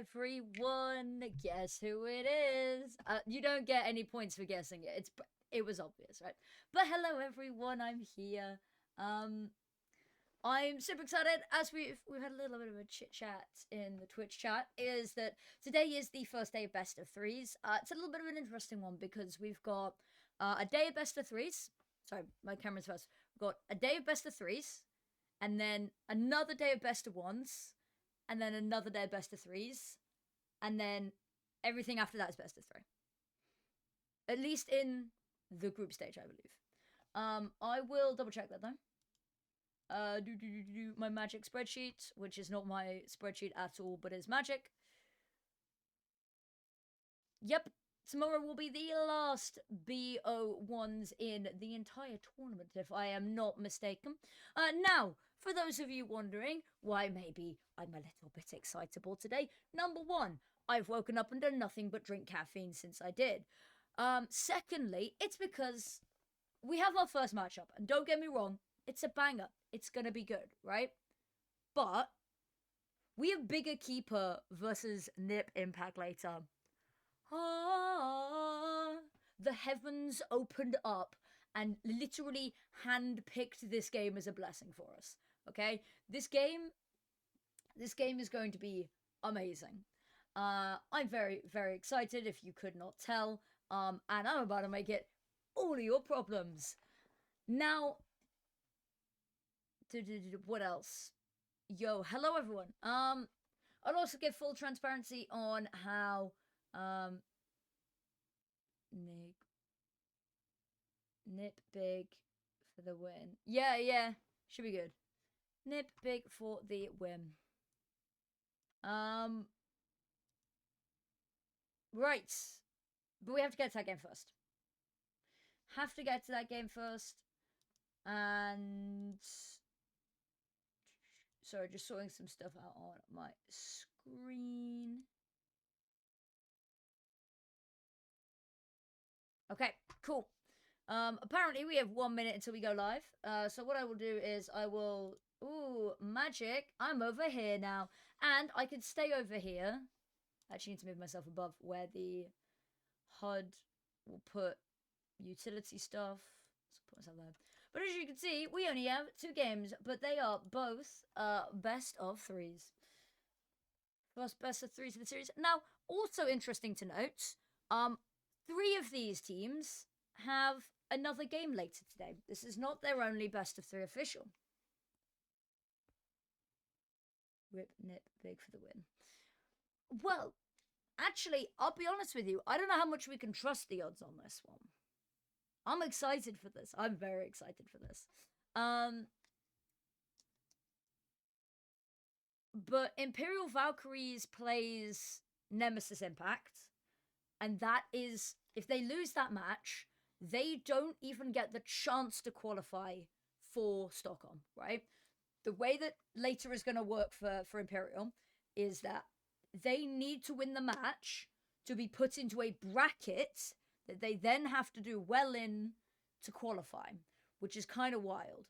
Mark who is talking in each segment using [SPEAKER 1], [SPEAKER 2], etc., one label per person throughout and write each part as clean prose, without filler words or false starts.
[SPEAKER 1] everyone. Guess who it is? You don't get any points for guessing it. It was obvious, right? But hello everyone, I'm here. I'm super excited as we've had a little bit of a chit chat in the Twitch chat. Is that today is the first day of best of threes. It's a little bit of an interesting one because we've got a day of best of threes. Sorry, my camera's first. We've got a day of best of threes, and then another day of best of ones, and then another day of best of threes, and then everything after that is best of three. At least in the group stage, I believe. I will double check that though. My magic spreadsheet, which is not my spreadsheet at all, but is magic. Yep, tomorrow will be the last BO1s in the entire tournament, if I am not mistaken. Now, for those of you wondering why maybe I'm a little bit excitable today, number one, I've woken up and done nothing but drink caffeine since I did. Secondly, it's because we have our first matchup, and don't get me wrong, it's a banger. It's gonna be good, right? But we have Bigger Keeper versus Nip Impact later. The heavens opened up and literally handpicked this game as a blessing for us. Okay, this game is going to be amazing. I'm very, very excited. If you could not tell, and I'm about to make it all of your problems. Now, what else? Yo, hello everyone. I'll also give full transparency on how Nip big for the win. Yeah, should be good. Nip big for the win. Right, but we have to get to that game first. And sorry, just sorting some stuff out on my screen. Okay, cool. Apparently we have 1 minute until we go live. So what I will do is I will... Ooh, magic. I'm over here now. And I can stay over here. I actually need to move myself above where the HUD will put utility stuff. Let's put myself there. But as you can see, we only have 2 games, but they are both best of threes. First best of threes of the series. Now, also interesting to note, 3 of these teams have another game later today. This is not their only best of 3 official. Rip, Nip, big for the win. Well, actually, I'll be honest with you. I don't know how much we can trust the odds on this one. I'm excited for this. I'm very excited for this. But Imperial Valkyries plays Nemesis Impact. And that is, if they lose that match, they don't even get the chance to qualify for Stockholm, right? The way that later is going to work for Imperial is that they need to win the match to be put into a bracket that they then have to do well in to qualify, which is kind of wild.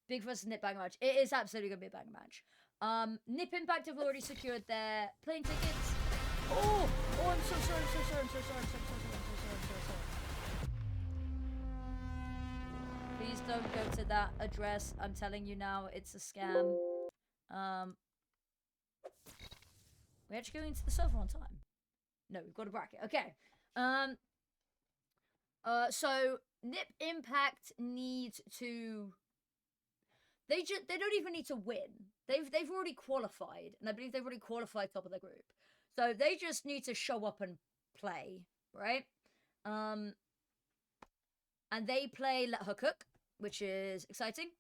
[SPEAKER 1] Big versus Nip banger match. It is absolutely going to be a banger match. Nip Impact have already secured their plane tickets. Oh, I'm so sorry. Please don't go to that address. I'm telling you now, it's a scam. We're actually going to the server on time. No, we've got a bracket. Okay. So Nip Impact needs to. They don't even need to win. They've already qualified, and I believe they've already qualified top of their group. So they just need to show up and play, right? And they play Let Her Cook, which is exciting.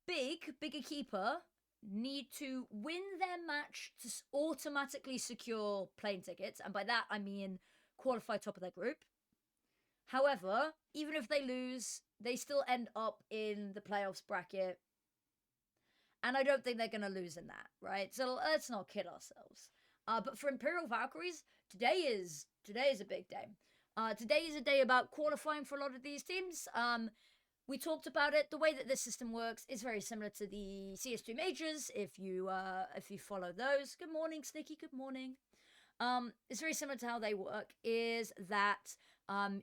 [SPEAKER 1] Bigger Keeper need to win their match to automatically secure plane tickets, and by that I mean qualify top of their group. However, even if they lose, they still end up in the playoffs bracket, and I don't think they're going to lose in that, right? So let's not kid ourselves. But for Imperial Valkyries, today is a big day. Today is a day about qualifying for a lot of these teams. we talked about it. The way that this system works is very similar to the CS2 majors. If you follow those, good morning, Snicky. Good morning. It's very similar to how they work. Is that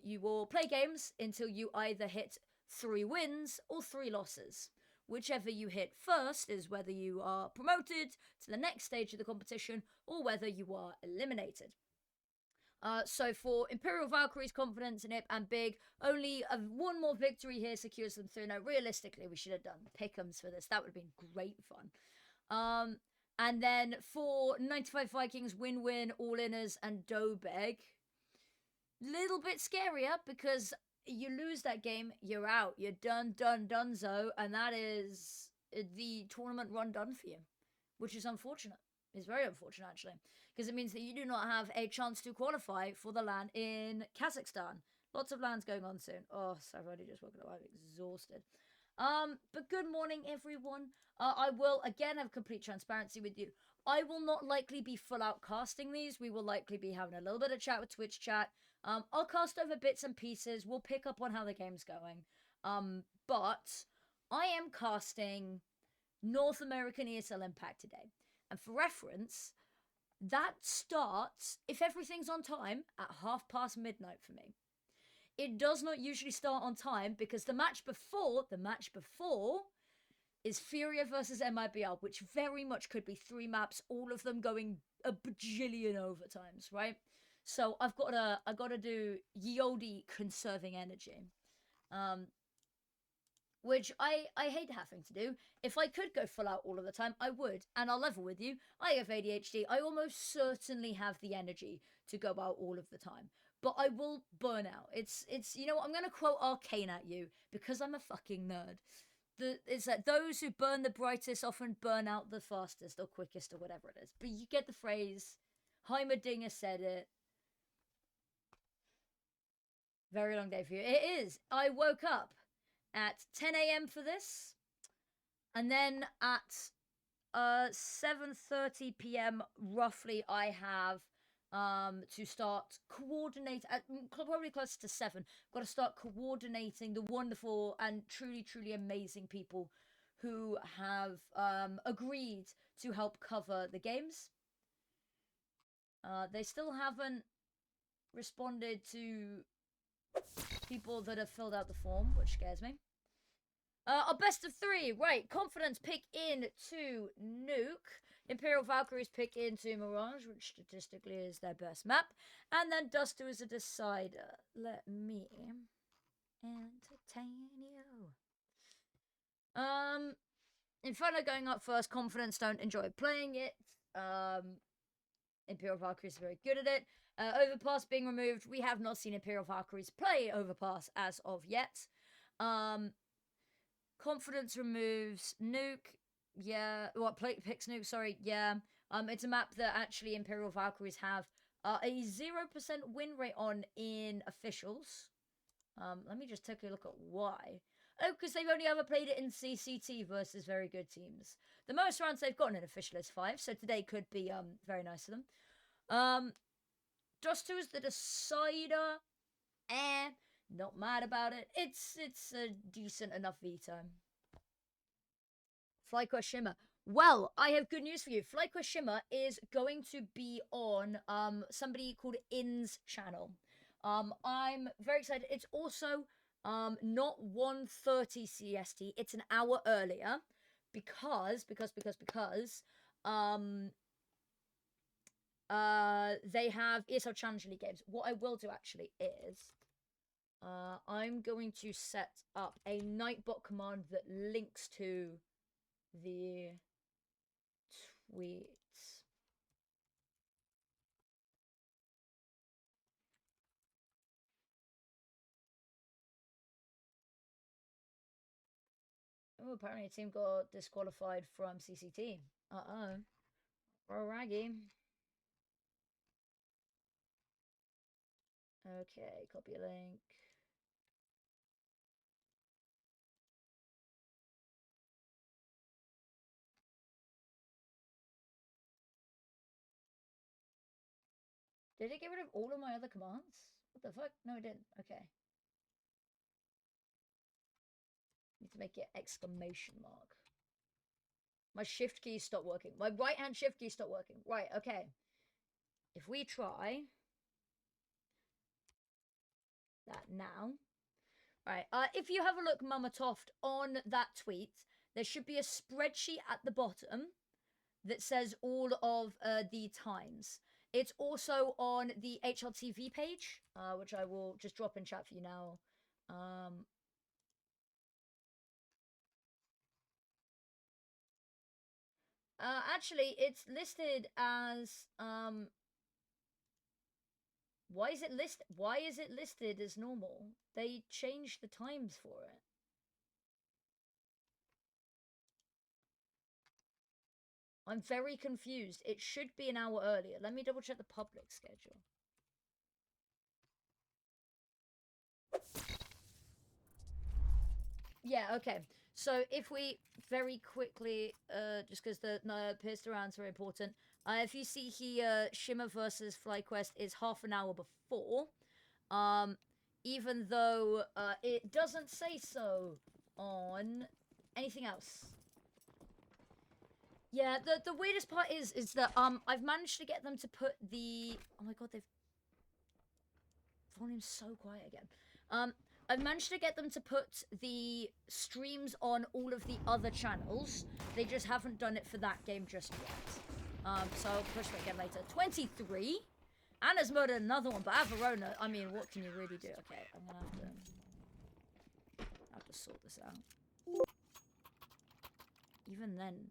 [SPEAKER 1] you will play games until you either hit 3 wins or 3 losses. Whichever you hit first is whether you are promoted to the next stage of the competition or whether you are eliminated. So for Imperial Valkyries, Confidence, Nip, and Big, only one more victory here secures them through. Now, realistically, we should have done pick'ems for this. That would have been great fun. And then for 95 Vikings, Win-Win, All-Inners, and Dobeg, little bit scarier because you lose that game, you're out. You're donezo, and that is the tournament run done for you, which is unfortunate. It's very unfortunate, actually, because it means that you do not have a chance to qualify for the LAN in Kazakhstan. Lots of LANs going on soon. Oh, so I've already just woken up. I'm exhausted. But good morning, everyone. I will, again, have complete transparency with you. I will not likely be full out casting these. We will likely be having a little bit of chat with Twitch chat. I'll cast over bits and pieces. We'll pick up on how the game's going. But I am casting North American ESL Impact today. And for reference, that starts, if everything's on time, at midnight for me. It does not usually start on time because the match before is Furia versus MIBR, which very much could be 3 maps, all of them going a bajillion overtimes, right? So I've got to do Yodi conserving energy. Which I hate having to do. If I could go full out all of the time, I would. And I'll level with you. I have ADHD. I almost certainly have the energy to go out all of the time. But I will burn out. It's you know what, I'm going to quote Arcane at you because I'm a fucking nerd. It's that those who burn the brightest often burn out the fastest or quickest or whatever it is. But you get the phrase. Heimerdinger said it. Very long day for you. It is. I woke up at 10 a.m. for this, and then at 7:30 p.m. roughly I have to start coordinate at probably close to 7. Got to start coordinating the wonderful and truly amazing people who have agreed to help cover the games. They still haven't responded to people that have filled out the form, which scares me. Our best of 3, right? Confidence pick into Nuke. Imperial Valkyries pick into Mirage, which statistically is their best map. And then Duster is a decider. Let me entertain you. Inferno going up first. Confidence don't enjoy playing it. Imperial Valkyries are very good at it. Overpass being removed. We have not seen Imperial Valkyries play Overpass as of yet. Confidence removes Nuke. Yeah. Picks Nuke, sorry. Yeah. It's a map that actually Imperial Valkyries have a 0% win rate on in officials. Let me just take a look at why. Oh, because they've only ever played it in CCT versus very good teams. The most rounds they've gotten in official is 5, so today could be very nice of them. Just 2 is the decider. Not mad about it. It's a decent enough veto. FlyQuest Shimmer. Well, I have good news for you. FlyQuest Shimmer is going to be on somebody called In's channel. I'm very excited. It's also not 1:30 CST. It's an hour earlier because they have ESL Challenger League games. What I will do actually is I'm going to set up a Nightbot command that links to the tweets. Oh, apparently a team got disqualified from CCT. Uh-oh. Raggy. Okay, copy a link. Did it get rid of all of my other commands? What the fuck? No, it didn't. Okay. Need to make it exclamation mark. My shift key stopped working. My right hand shift key stopped working. Right, okay. If we try that now. Right, if you have a look, Mama Toft, on that tweet, there should be a spreadsheet at the bottom that says all of the times. It's also on the HLTV page, which I will just drop in chat for you now. Actually, it's listed as why is it listed as normal? They changed the times for it. I'm very confused. It should be an hour earlier. Let me double check the public schedule. Yeah, okay. So if we very quickly, just because the Pierce rounds are important, if you see here, Shimmer versus FlyQuest is half an hour before, even though it doesn't say so on anything else. Yeah, the weirdest part is that I've managed to get them to put the oh my god, they've volume's so quiet again. I've managed to get them to put the streams on all of the other channels. They just haven't done it for that game just yet. So I'll push for it again later. 23. Anna's murdered another one, but Averona, I mean, what can you really do? Okay, I'm gonna have to sort this out. Even then,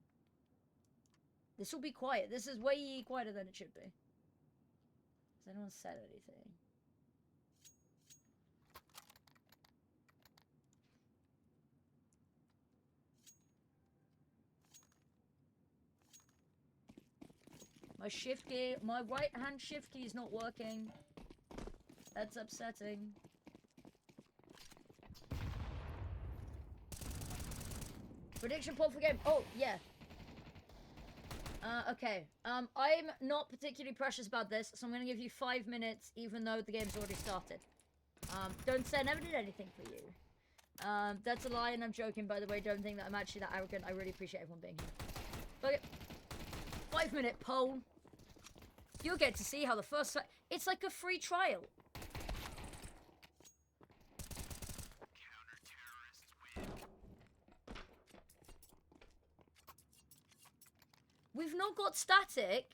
[SPEAKER 1] this will be quiet. This is way quieter than it should be. Has anyone said anything? My shift key, my right hand shift key is not working. That's upsetting. Prediction poll for game. Oh, yeah. Okay. I'm not particularly precious about this, so I'm gonna give you 5 minutes, even though the game's already started. Don't say I never did anything for you. That's a lie, and I'm joking, by the way. Don't think that I'm actually that arrogant. I really appreciate everyone being here. Okay. 5-minute poll. You'll get to see how the first... It's like a free trial. We've not got static,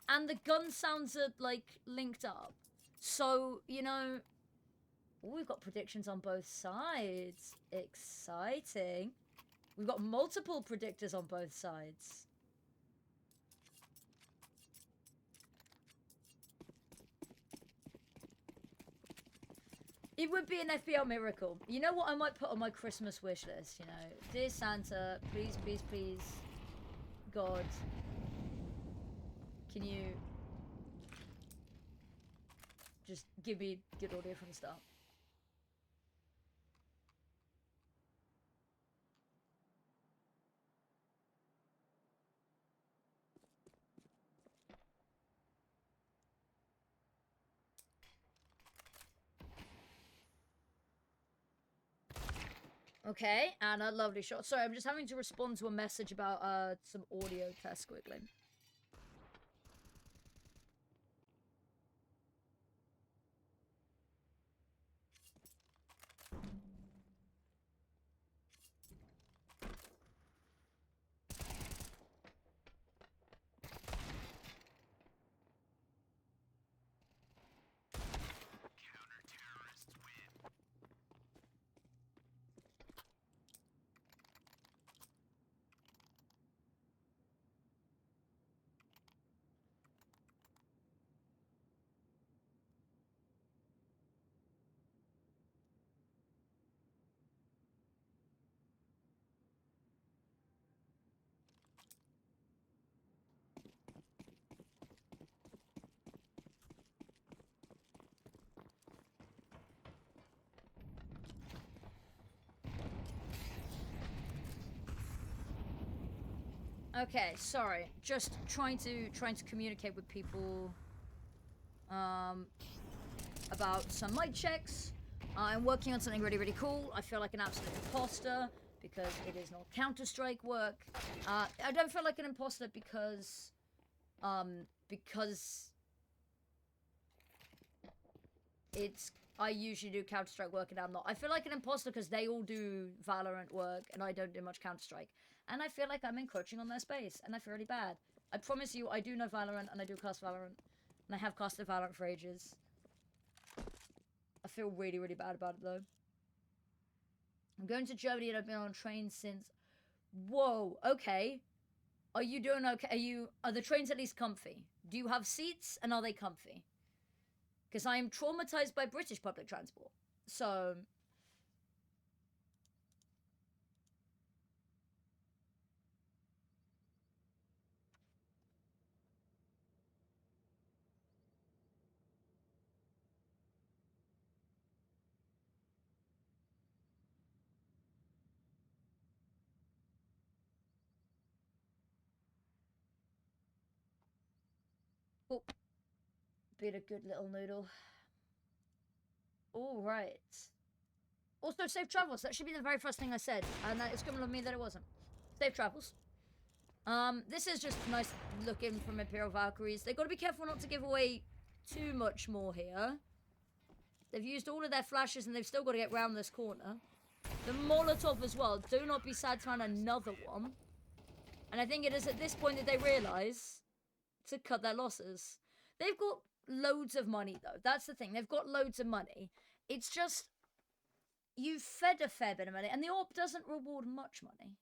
[SPEAKER 1] and the gun sounds are, like, linked up. So, you know... Ooh, we've got predictions on both sides. Exciting. We've got multiple predictors on both sides. It would be an FPL miracle. You know what I might put on my Christmas wish list, you know? Dear Santa, please, please, please, God, can you just give me good audio from the start? Okay, and a lovely shot. Sorry, I'm just having to respond to a message about some audio tests quickly. Okay, sorry. Just trying to communicate with people about some mic checks. I'm working on something really, really cool. I feel like an absolute imposter. because it is not Counter-Strike work. I don't feel like an imposter because it's, I usually do Counter-Strike work and I'm not. I feel like an imposter because they all do Valorant work and I don't do much Counter-Strike. And I feel like I'm encroaching on their space and I feel really bad. I promise you, I do know Valorant and I do cast Valorant. And I have casted Valorant for ages. I feel really, really bad about it though. I'm going to Germany and I've been on trains since... Whoa, okay. Are you doing okay? Are the trains at least comfy? Do you have seats and are they comfy? Because I am traumatized by British public transport. So... Oh. Been a good little noodle. All right. Also, safe travels. That should be the very first thing I said. And it's coming on me that it wasn't. Safe travels. This is just nice looking from Imperial Valkyries. They've got to be careful not to give away too much more here. They've used all of their flashes and they've still got to get round this corner. The Molotov as well. Do not be sad to find another one. And I think it is at this point that they realise to cut their losses. They've got loads of money, though. That's the thing. They've got loads of money. It's just... You've fed a fair bit of money, and the AWP doesn't reward much money.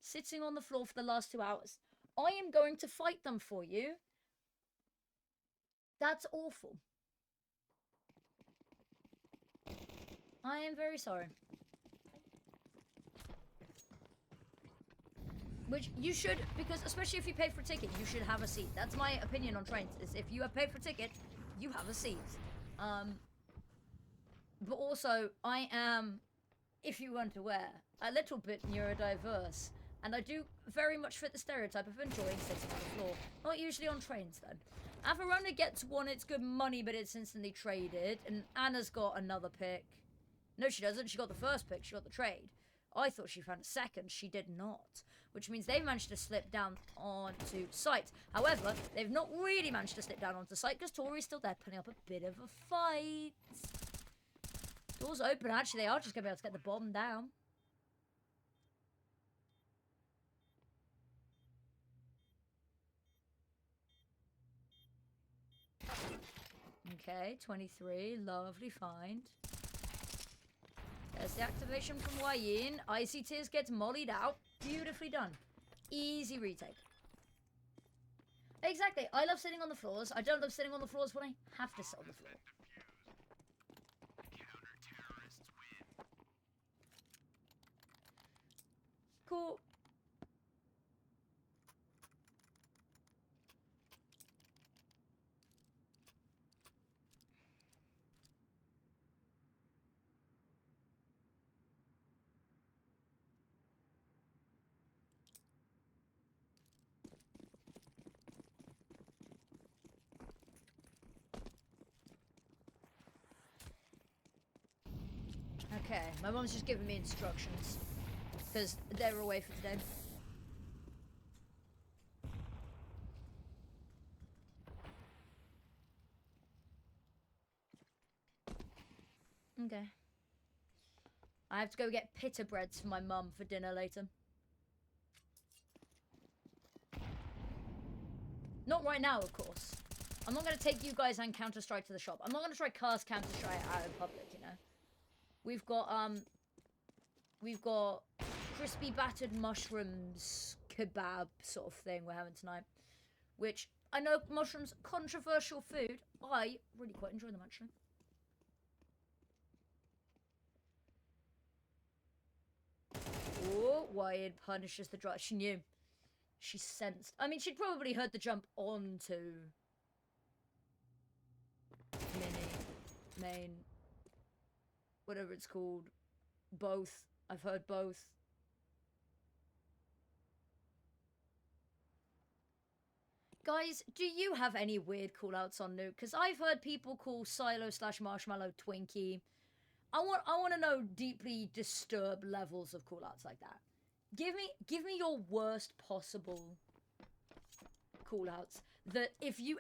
[SPEAKER 1] Sitting on the floor for the last 2 hours. I am going to fight them for you. That's awful. I am very sorry. Which you should, because especially if you pay for a ticket, you should have a seat. That's my opinion on trains, is if you have paid for a ticket, you have a seat. But also, I am, if you weren't aware, a little bit neurodiverse. And I do very much fit the stereotype of enjoying sitting on the floor. Not usually on trains, though. Averona gets one, it's good money, but it's instantly traded. And Anna's got another pick. No, she doesn't. She got the first pick. She got the trade. I thought she found a second. She did not. Which means they managed to slip down onto site. However, they've not really managed to slip down onto site because Tori's still there putting up a bit of a fight. Doors open. Actually, they are just going to be able to get the bomb down. Okay, 23. Lovely find. There's the activation from Wyin. Icy Tears gets mollied out. Beautifully done. Easy retake. Exactly. I love sitting on the floors. I don't love sitting on the floors when I have to sit on the floor. Cool. Okay, my mom's just giving me instructions because they're away for today. Okay. I have to go get pita breads for my mum for dinner later. Not right now, of course. I'm not going to take you guys and Counter-Strike to the shop. I'm not going to try cast Counter-Strike out in public, you know. We've got crispy battered mushrooms kebab sort of thing we're having tonight. Which, I know mushrooms, controversial food. I really quite enjoy them, actually. Oh, why it punishes the drive. She knew. She sensed. I mean, she'd probably heard the jump onto main, whatever it's called. Both. I've heard both. Guys, do you have any weird callouts on Nuke? Because I've heard people call Silo / Marshmallow Twinkie. I want to know deeply disturbed levels of callouts like that. Give me your worst possible callouts. That if you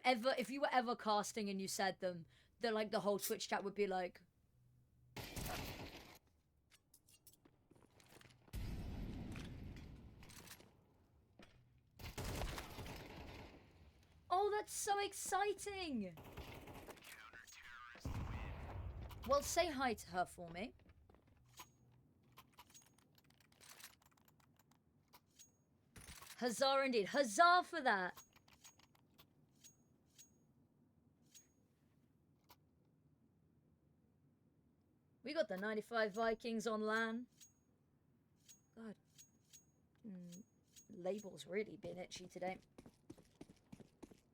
[SPEAKER 1] were ever casting and you said them, that like the whole Twitch chat would be like, oh, that's so exciting. Well, say hi to her for me. Huzzah indeed. Huzzah for that. We got the 95 Vikings on LAN. God. Label's really been itchy today.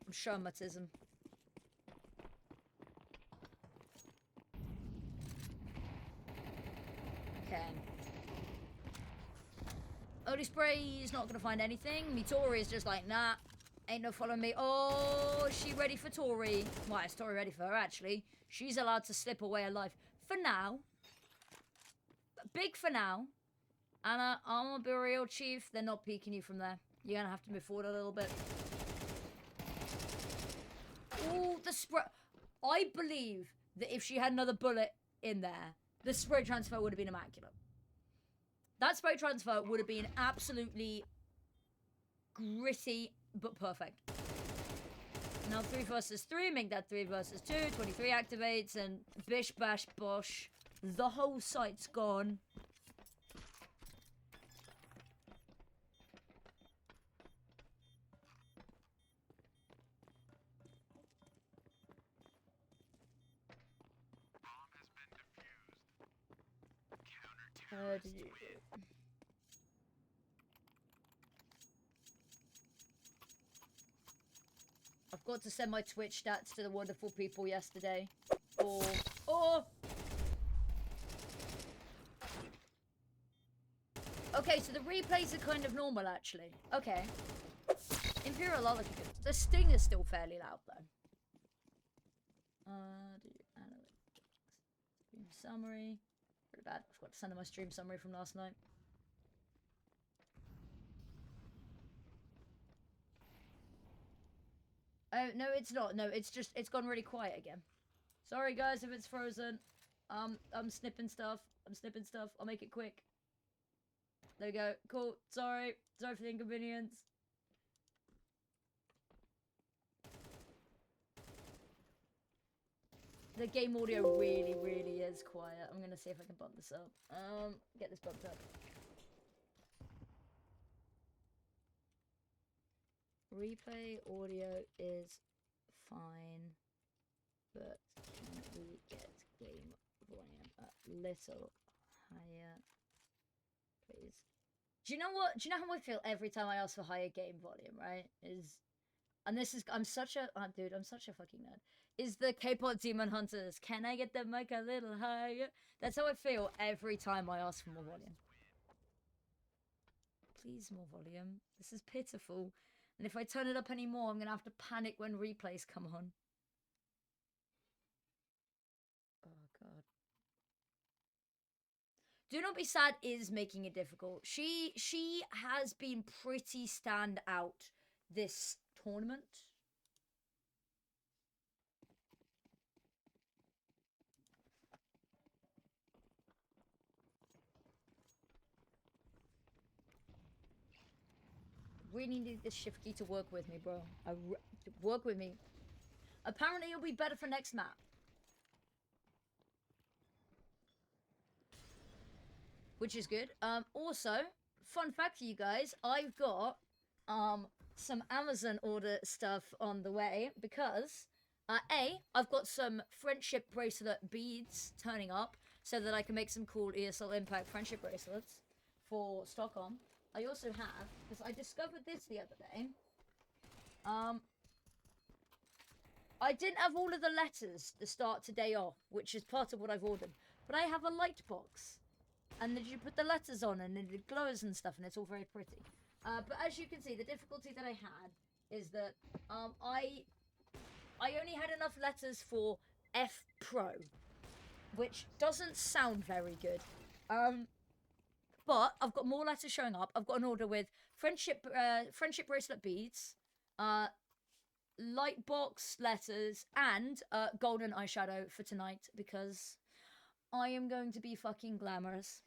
[SPEAKER 1] I'm traumatism. Okay. Odie Spray's not gonna find anything. Me Tori is just like, nah, ain't no following me. Oh, is she ready for Tori? Why, is Tori ready for her, actually? She's allowed to slip away alive. For now. Big for now. Anna, I'm gonna be real, Chief. They're not peeking you from there. You're gonna have to move forward a little bit. Ooh, the spray. I believe that if she had another bullet in there, the spray transfer would have been immaculate. That spray transfer would have been absolutely gritty, but perfect. Now 3 versus 3, make that 3 versus 2, 23 activates, and bish bash bosh. The whole site's gone. I've got to send my Twitch stats to the wonderful people yesterday. Or... Okay, so the replays are kind of normal, actually. Okay. Imperial are looking good. The sting is still fairly loud, though. Stream summary. Pretty bad. I forgot to send them my stream summary from last night. Oh, no, it's not. No, it's just, it's gone really quiet again. Sorry, guys, if it's frozen. I'm snipping stuff. I'll make it quick. There we go. Cool. Sorry. Sorry for the inconvenience. The game audio really, really is quiet. I'm gonna see if I can bump this up. Get this bumped up. Replay audio is fine, but can we get game volume a little higher, please? Do you know what? Do you know how I feel every time I ask for higher game volume, right? And this is, I'm such a, oh, dude, I'm such a fucking nerd. Is the K-pop Demon Hunters, can I get the mic a little higher? That's how I feel every time I ask for more volume. Please, more volume. This is pitiful. And if I turn it up anymore, I'm going to have to panic when replays come on. Oh, God. Do Not Be Sad is making it difficult. She has been pretty stand out this tournament. Really need this shift key to work with me, bro. Work with me. Apparently, it'll be better for next map. Which is good. Also, fun fact for you guys, I've got some Amazon order stuff on the way because I've got some friendship bracelet beads turning up so that I can make some cool ESL Impact friendship bracelets for Stockholm. I also have, because I discovered this the other day, I didn't have all of the letters to start today off, which is part of what I've ordered, but I have a light box, and then you put the letters on, and it glows and stuff, and it's all very pretty. But as you can see, the difficulty that I had is that I only had enough letters for F Pro, which doesn't sound very good. But I've got more letters showing up. I've got an order with friendship bracelet beads, light box letters, and golden eyeshadow for tonight because I am going to be fucking glamorous.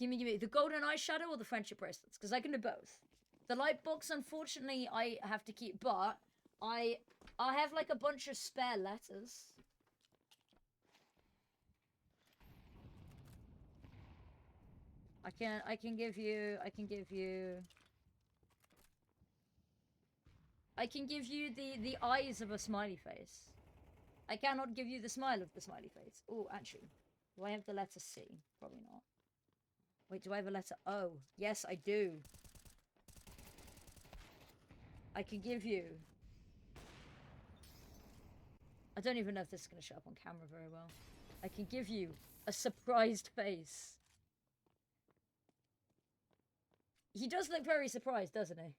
[SPEAKER 1] Give me the golden eyeshadow or the friendship bracelets, because I can do both. The light box, unfortunately, I have to keep, but I have like a bunch of spare letters. I can give you the eyes of a smiley face. I cannot give you the smile of the smiley face. Oh, actually, do I have the letter C? Probably not. Wait, do I have a letter O? Yes, I do. I can give you... I don't even know if this is going to show up on camera very well. I can give you a surprised face. He does look very surprised, doesn't he?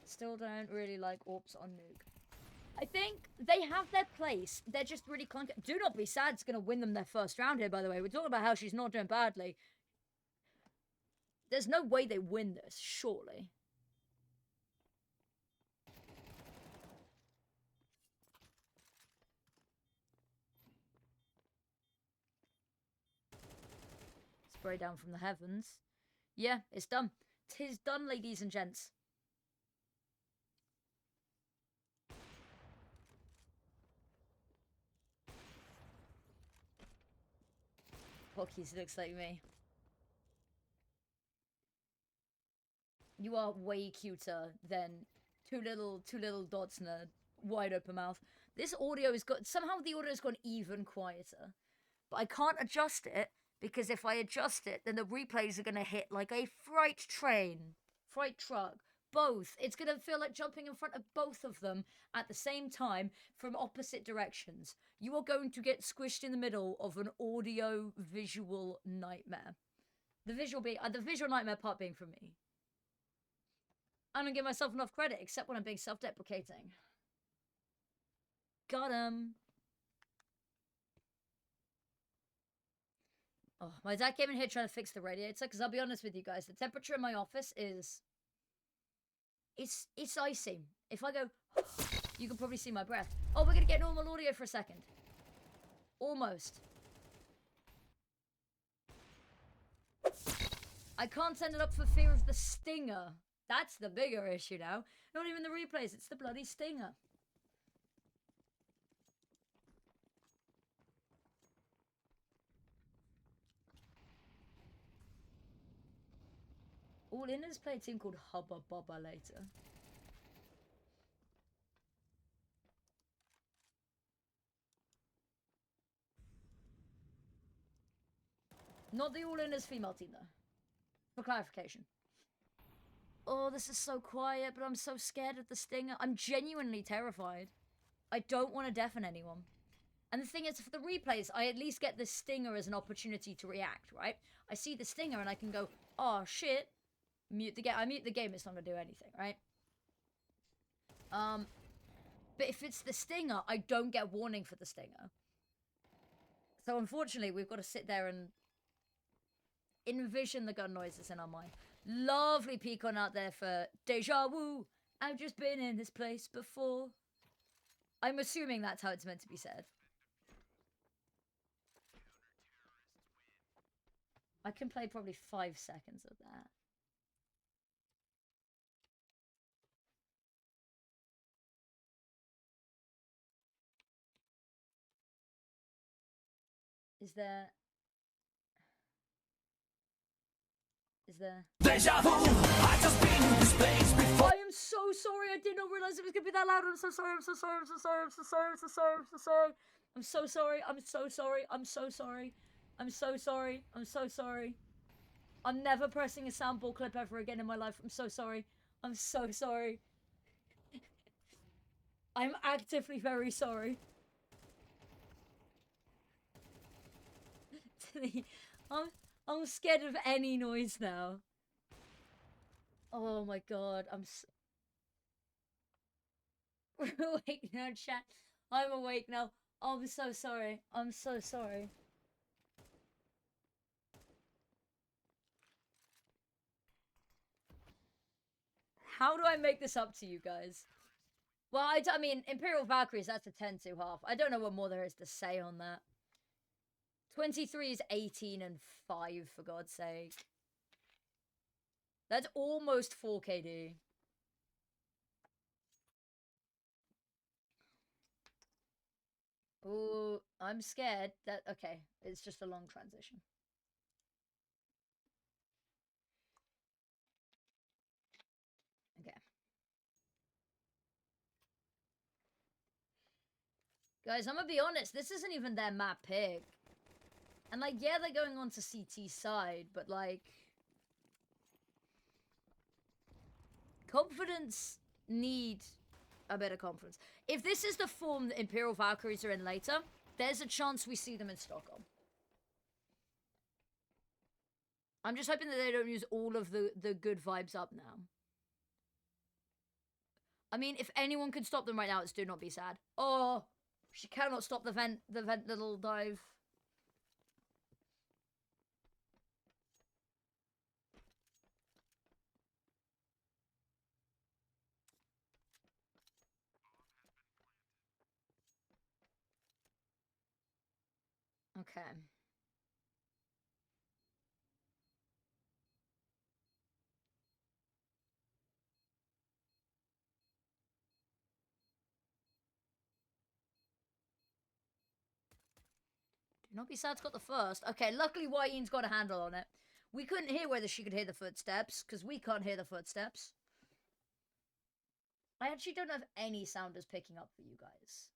[SPEAKER 1] Still don't really like Orps on Nuke. I think they have their place. They're just really clunky. Do Not Be Sad's going to win them their first round here, by the way. We're talking about how she's not doing badly. There's no way they win this, surely. Spray down from the heavens. Yeah, it's done. 'Tis done, ladies and gents. Pockies looks like me. You are way cuter than two little dots and a wide open mouth. This audio has got... Somehow the audio has gone even quieter. But I can't adjust it, because if I adjust it, then the replays are going to hit like a freight train. Freight truck. Both. It's going to feel like jumping in front of both of them at the same time from opposite directions. You are going to get squished in the middle of an audio-visual nightmare. The visual nightmare part being for me. I don't give myself enough credit, except when I'm being self-deprecating. Got him. Oh, my dad came in here trying to fix the radiator, because I'll be honest with you guys, the temperature in my office is... It's icy. If I go... You can probably see my breath. Oh, we're going to get normal audio for a second. Almost. I can't send it up for fear of the stinger. That's the bigger issue now. Not even the replays, it's the bloody stinger. All Inners play a team called Hubba Bubba later. Not the All Inners female team, though. For clarification. Oh, this is so quiet, but I'm so scared of the stinger. I'm genuinely terrified. I don't want to deafen anyone. And the thing is, for the replays, I at least get the stinger as an opportunity to react, right? I see the stinger and I can go, oh, shit. Mute the game. I mute the game, it's not going to do anything, right? But if it's the stinger, I don't get warning for the stinger. So unfortunately, we've got to sit there and envision the gun noises in our mind. Lovely pecan out there for Deja Vu. I've just been in this place before. I'm assuming that's how it's meant to be said. I can play probably 5 seconds of that. Is there... Deja vu! I just been in this place before. I am so sorry. I did not realize it was gonna be that loud. I'm so sorry. I'm so sorry. I'm so sorry. I'm so sorry. I'm so sorry. I'm so sorry. I'm so sorry. I'm so sorry. I'm so sorry. I'm so sorry. I'm so sorry. I'm never pressing a soundball clip ever again in my life. I'm so sorry. I'm so sorry. I'm actively very sorry. I'm scared of any noise now. Oh my god, awake now, chat. I'm awake now. I'm so sorry. I'm so sorry. How do I make this up to you guys? Well, I mean, Imperial Valkyries, that's a 10-2 half. I don't know what more there is to say on that. 23 is 18 and 5, for God's sake. That's almost 4 KD. Ooh, I'm scared that... Okay, it's just a long transition. Okay. Guys, I'm gonna be honest, this isn't even their map pick. And, like, yeah, they're going on to CT side, but, like... Confidence need a bit of confidence. If this is the form that Imperial Valkyries are in later, there's a chance we see them in Stockholm. I'm just hoping that they don't use all of the good vibes up now. I mean, if anyone can stop them right now, it's do not be sad. Oh, she cannot stop the vent little dive. Okay. Do not be sad got the first. Okay, luckily Wayne's got a handle on it. We couldn't hear whether she could hear the footsteps, because we can't hear the footsteps. I actually don't know if any sound is picking up for you guys.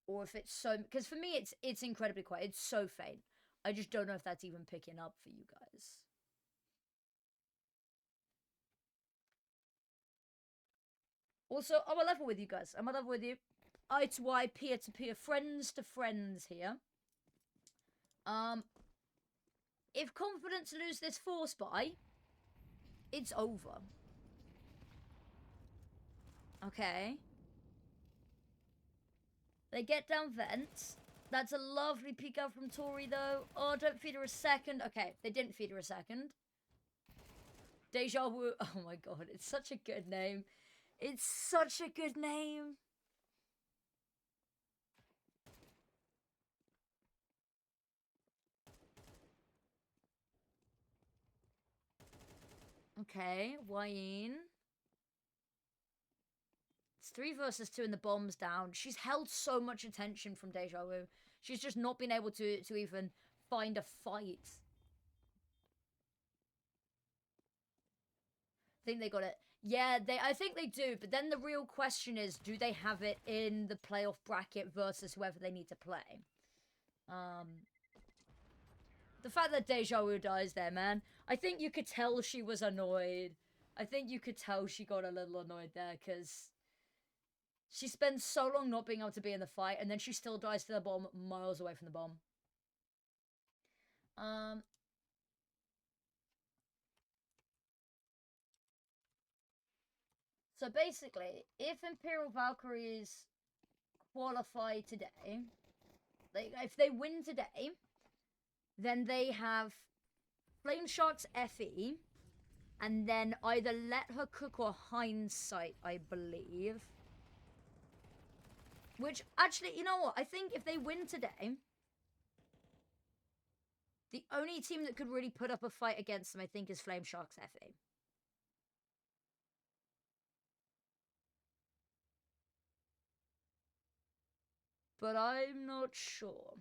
[SPEAKER 1] Or if it's so... Because for me, it's incredibly quiet. It's so faint. I just don't know if that's even picking up for you guys. Also, I'm a level with you guys. I'm a level with you. Eye to eye, peer to peer, friends to friends here. If Confidence lose this force buy, it's over. Okay. They get down vents. That's a lovely peek out from Tori, though. Oh, don't feed her a second. Okay, they didn't feed her a second. Deja Vu. Oh my god, it's such a good name. It's such a good name. Okay, Wayne. It's 3 versus 2 and the bomb's down. She's held so much attention from Deja Vu. She's just not been able to even find a fight. I think they got it. Yeah, I think they do, but then the real question is, do they have it in the playoff bracket versus whoever they need to play? The fact that Deja Vu dies there, man, I think you could tell she was annoyed. I think you could tell she got a little annoyed there, because she spends so long not being able to be in the fight, and then she still dies to the bomb miles away from the bomb. So basically, if Imperial Valkyries qualify today, if they win today, then they have Flame Shark's FE, and then either Let Her Cook or Hindsight, I believe. Which, actually, you know what? I think if they win today, the only team that could really put up a fight against them, I think, is Flame Shark's FE. But I'm not sure.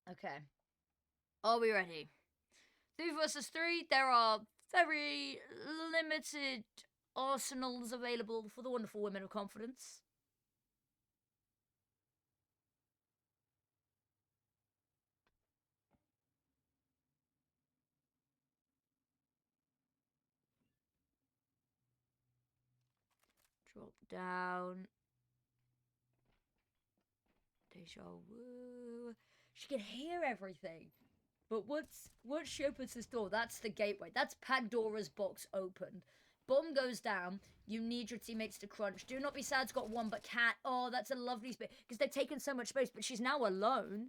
[SPEAKER 1] Okay. Are we ready? 3 versus 3, there are very limited arsenals available for the wonderful women of confidence. Drop down. Deja vu. She can hear everything. But once she opens this door, that's the gateway. That's Pandora's box opened. Bomb goes down. You need your teammates to crunch. Do not be sad's got one, but Cat. Oh, that's a lovely space. Because they've taken so much space, but she's now alone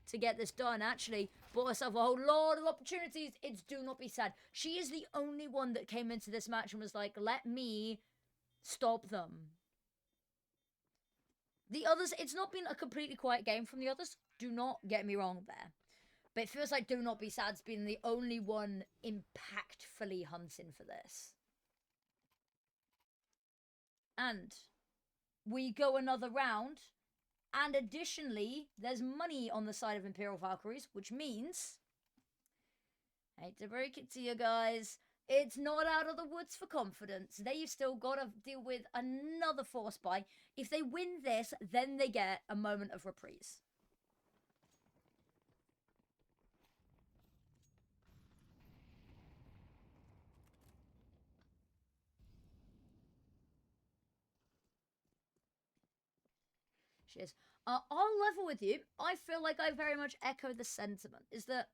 [SPEAKER 1] to get this done. Actually, bought herself a whole lot of opportunities. It's do not be sad. She is the only one that came into this match and was like, let me stop them. The others, it's not been a completely quiet game from the others. Do not get me wrong there. But it feels like Do Not Be Sad's been the only one impactfully hunting for this. And we go another round. And additionally, there's money on the side of Imperial Valkyries, which means, I hate to break it to you guys, it's not out of the woods for confidence. They've still got to deal with another force buy. If they win this, then they get a moment of reprise. Cheers. I'll level with you. I feel like I very much echo the sentiment. Is that,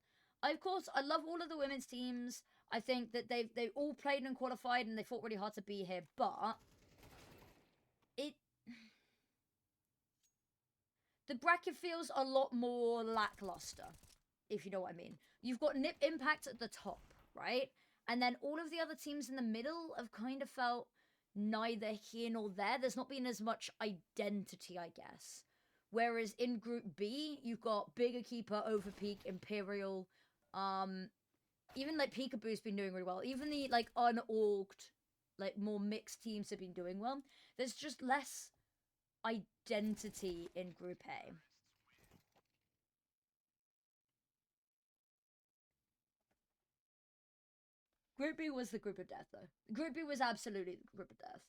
[SPEAKER 1] of course, I love all of the women's teams. I think that they all played and qualified and they fought really hard to be here. But the bracket feels a lot more lackluster, if you know what I mean. You've got Nip Impact at the top, right? And then all of the other teams in the middle have kind of felt neither here nor there. There's not been as much identity, I guess. Whereas in Group B, you've got Bigger Keeper, Overpeak, Imperial. Even like Peekaboo's been doing really well. Even the like unorged, like more mixed teams have been doing well. There's just less identity in Group A. Group B was the group of death, though. Group B was absolutely the group of death.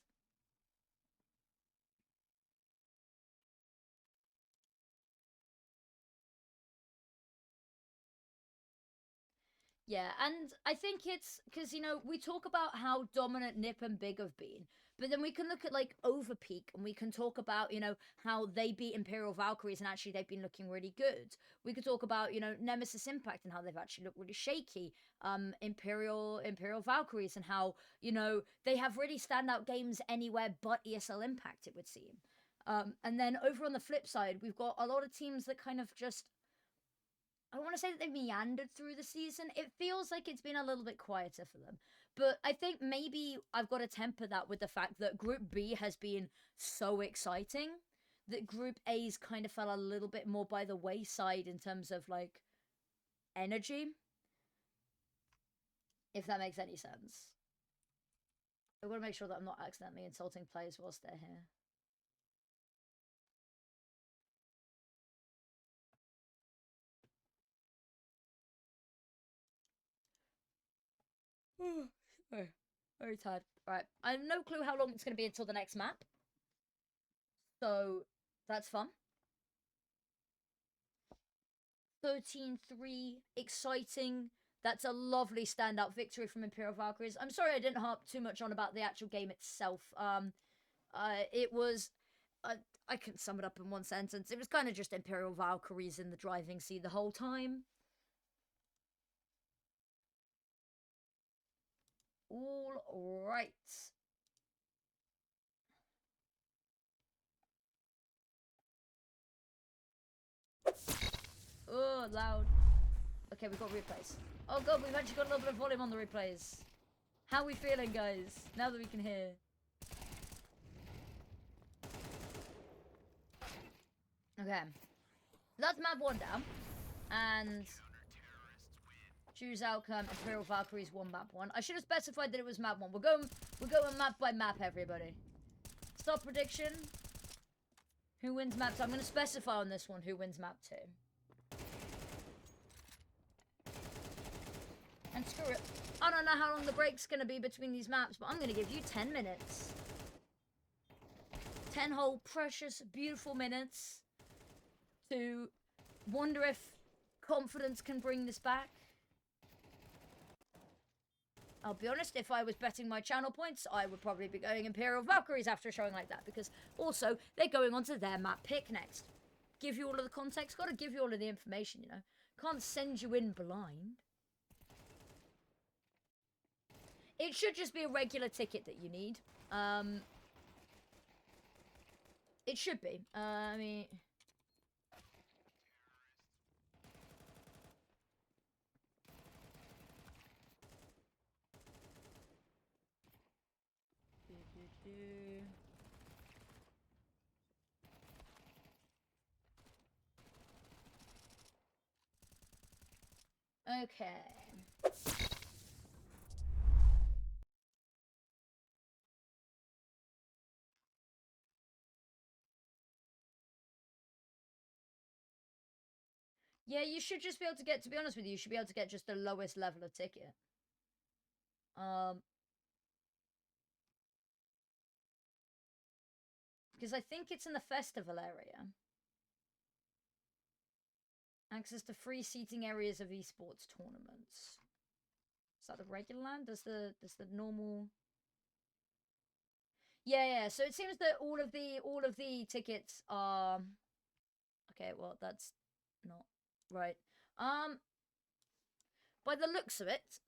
[SPEAKER 1] Yeah, and I think it's because, you know, we talk about how dominant Nip and Big have been, but then we can look at, like, Overpeak, and we can talk about, you know, how they beat Imperial Valkyries, and actually they've been looking really good. We could talk about, you know, Nemesis Impact, and how they've actually looked really shaky. Imperial Valkyries, and how, you know, they have really standout games anywhere but ESL Impact, it would seem. And then over on the flip side, we've got a lot of teams that kind of just, I don't want to say that they've meandered through the season. It feels like it's been a little bit quieter for them. But I think maybe I've got to temper that with the fact that Group B has been so exciting that Group A's kind of fell a little bit more by the wayside in terms of, like, energy. If that makes any sense. I've got to make sure that I'm not accidentally insulting players whilst they're here. Very tired. Right. I have no clue how long it's going to be until the next map. So, that's fun. 13-3. Exciting. That's a lovely standout victory from Imperial Valkyries. I'm sorry I didn't harp too much on about the actual game itself. It was... I can sum it up in one sentence. It was kind of just Imperial Valkyries in the driving seat the whole time. All right. Oh, loud. Okay, we've got replays. Oh god, we've actually got a little bit of volume on the replays. How are we feeling, guys? Now that we can hear. Okay. That's map 1 down. And choose outcome, Imperial Valkyries 1 map 1. I should have specified that it was map 1. We're going map by map, everybody. Stop prediction. Who wins map 2? I'm going to specify on this one who wins map 2. And screw it. I don't know how long the break's going to be between these maps, but I'm going to give you 10 minutes. 10 whole precious, beautiful minutes to wonder if confidence can bring this back. I'll be honest, if I was betting my channel points, I would probably be going Imperial Valkyries after a showing like that, because also, they're going on to their map pick next. Give you all of the context, gotta give you all of the information, you know. Can't send you in blind. It should just be a regular ticket that you need. It should be. I mean... Okay. Yeah, you should just be able to get, to be honest with you should be able to get just the lowest level of ticket. Because I think it's in the festival area. Access to free seating areas of esports tournaments. Is that the regular land? Does the normal... Yeah. So it seems that all of the tickets are... Okay, well, that's not right. By the looks of it,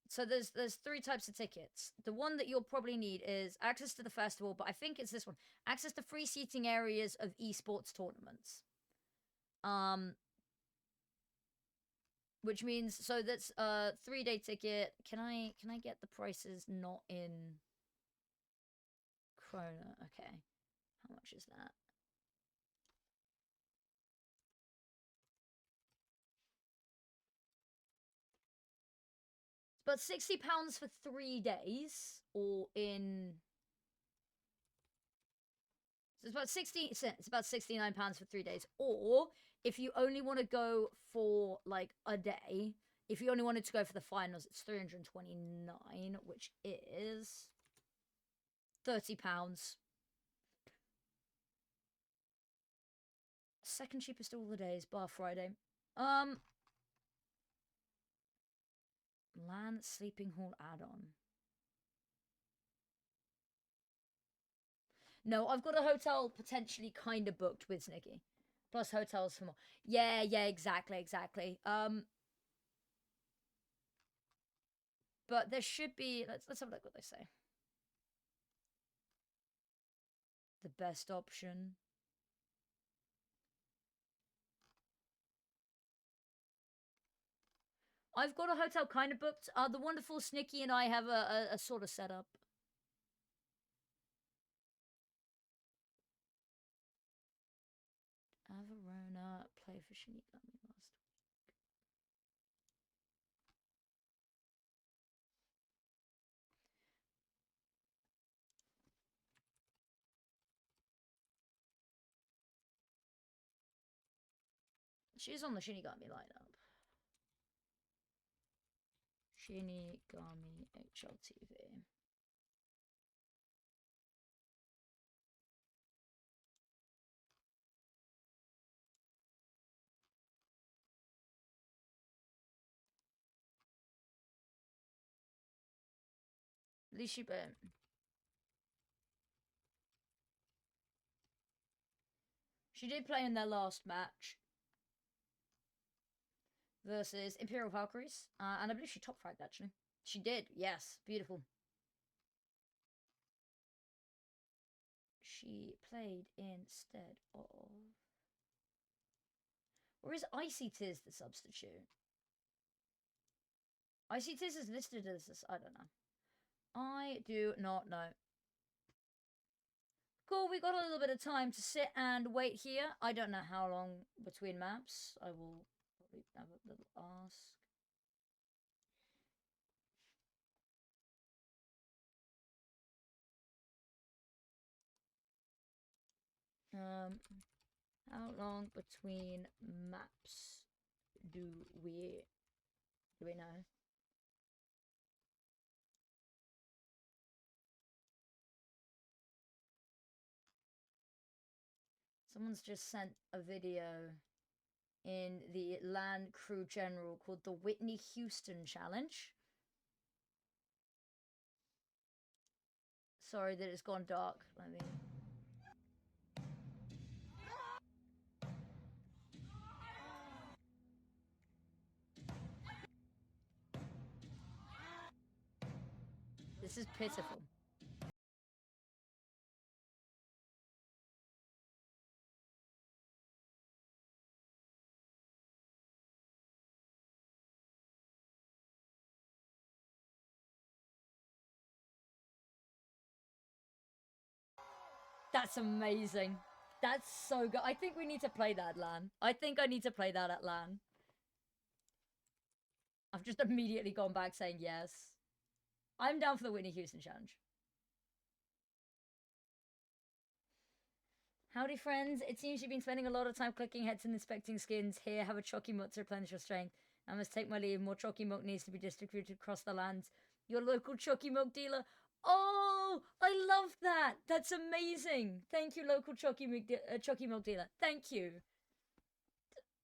[SPEAKER 1] so there's 3 types of tickets. The one that you'll probably need is access to the festival, but I think it's this one. Access to free seating areas of esports tournaments. Which means, so that's a 3-day ticket. Can I get the prices not in Krona? Okay. How much is that? It's about £60 for 3 days, or in... So it's about it's about £69 for 3 days. Or if you only want to go for like a day, if you only wanted to go for the finals, it's £329, which is £30. Second cheapest of all the days, bar Friday. LAN sleeping hall add-on. No, I've got a hotel potentially kind of booked with Snicky. Plus hotels for more. Yeah, exactly. But there should be... Let's have a look what they say. The best option. I've got a hotel kind of booked. The wonderful Snicky and I have a sort of setup. Averona, play for Shinichi last week. She's on the Shinigami lineup. Shinigami HLTV. Lishibe. She did play in their last match versus Imperial Valkyries, and I believe she top fragged actually. She did, yes, beautiful. She played instead of... Or is Icy Tiz the substitute? Icy Tiz is listed as this. I don't know. I do not know. Cool, we got a little bit of time to sit and wait here. I don't know how long between maps. I will probably have a little ask. How long between maps do we know? Someone's just sent a video in the Land Crew General called the Whitney Houston Challenge. Sorry that it's gone dark. Let me... This is pitiful. That's amazing. That's so good. I think we need to play that, Lan. I think I need to play that at Lan. I've just immediately gone back saying yes. I'm down for the Whitney Houston Challenge. Howdy, friends. It seems you've been spending a lot of time clicking heads and inspecting skins. Here, have a chalky mutt to replenish your strength. I must take my leave. More chalky milk needs to be distributed across the lands. Your local chalky milk dealer. Oh, I love that. That's amazing. Thank you, local chalky milk dealer. Thank you.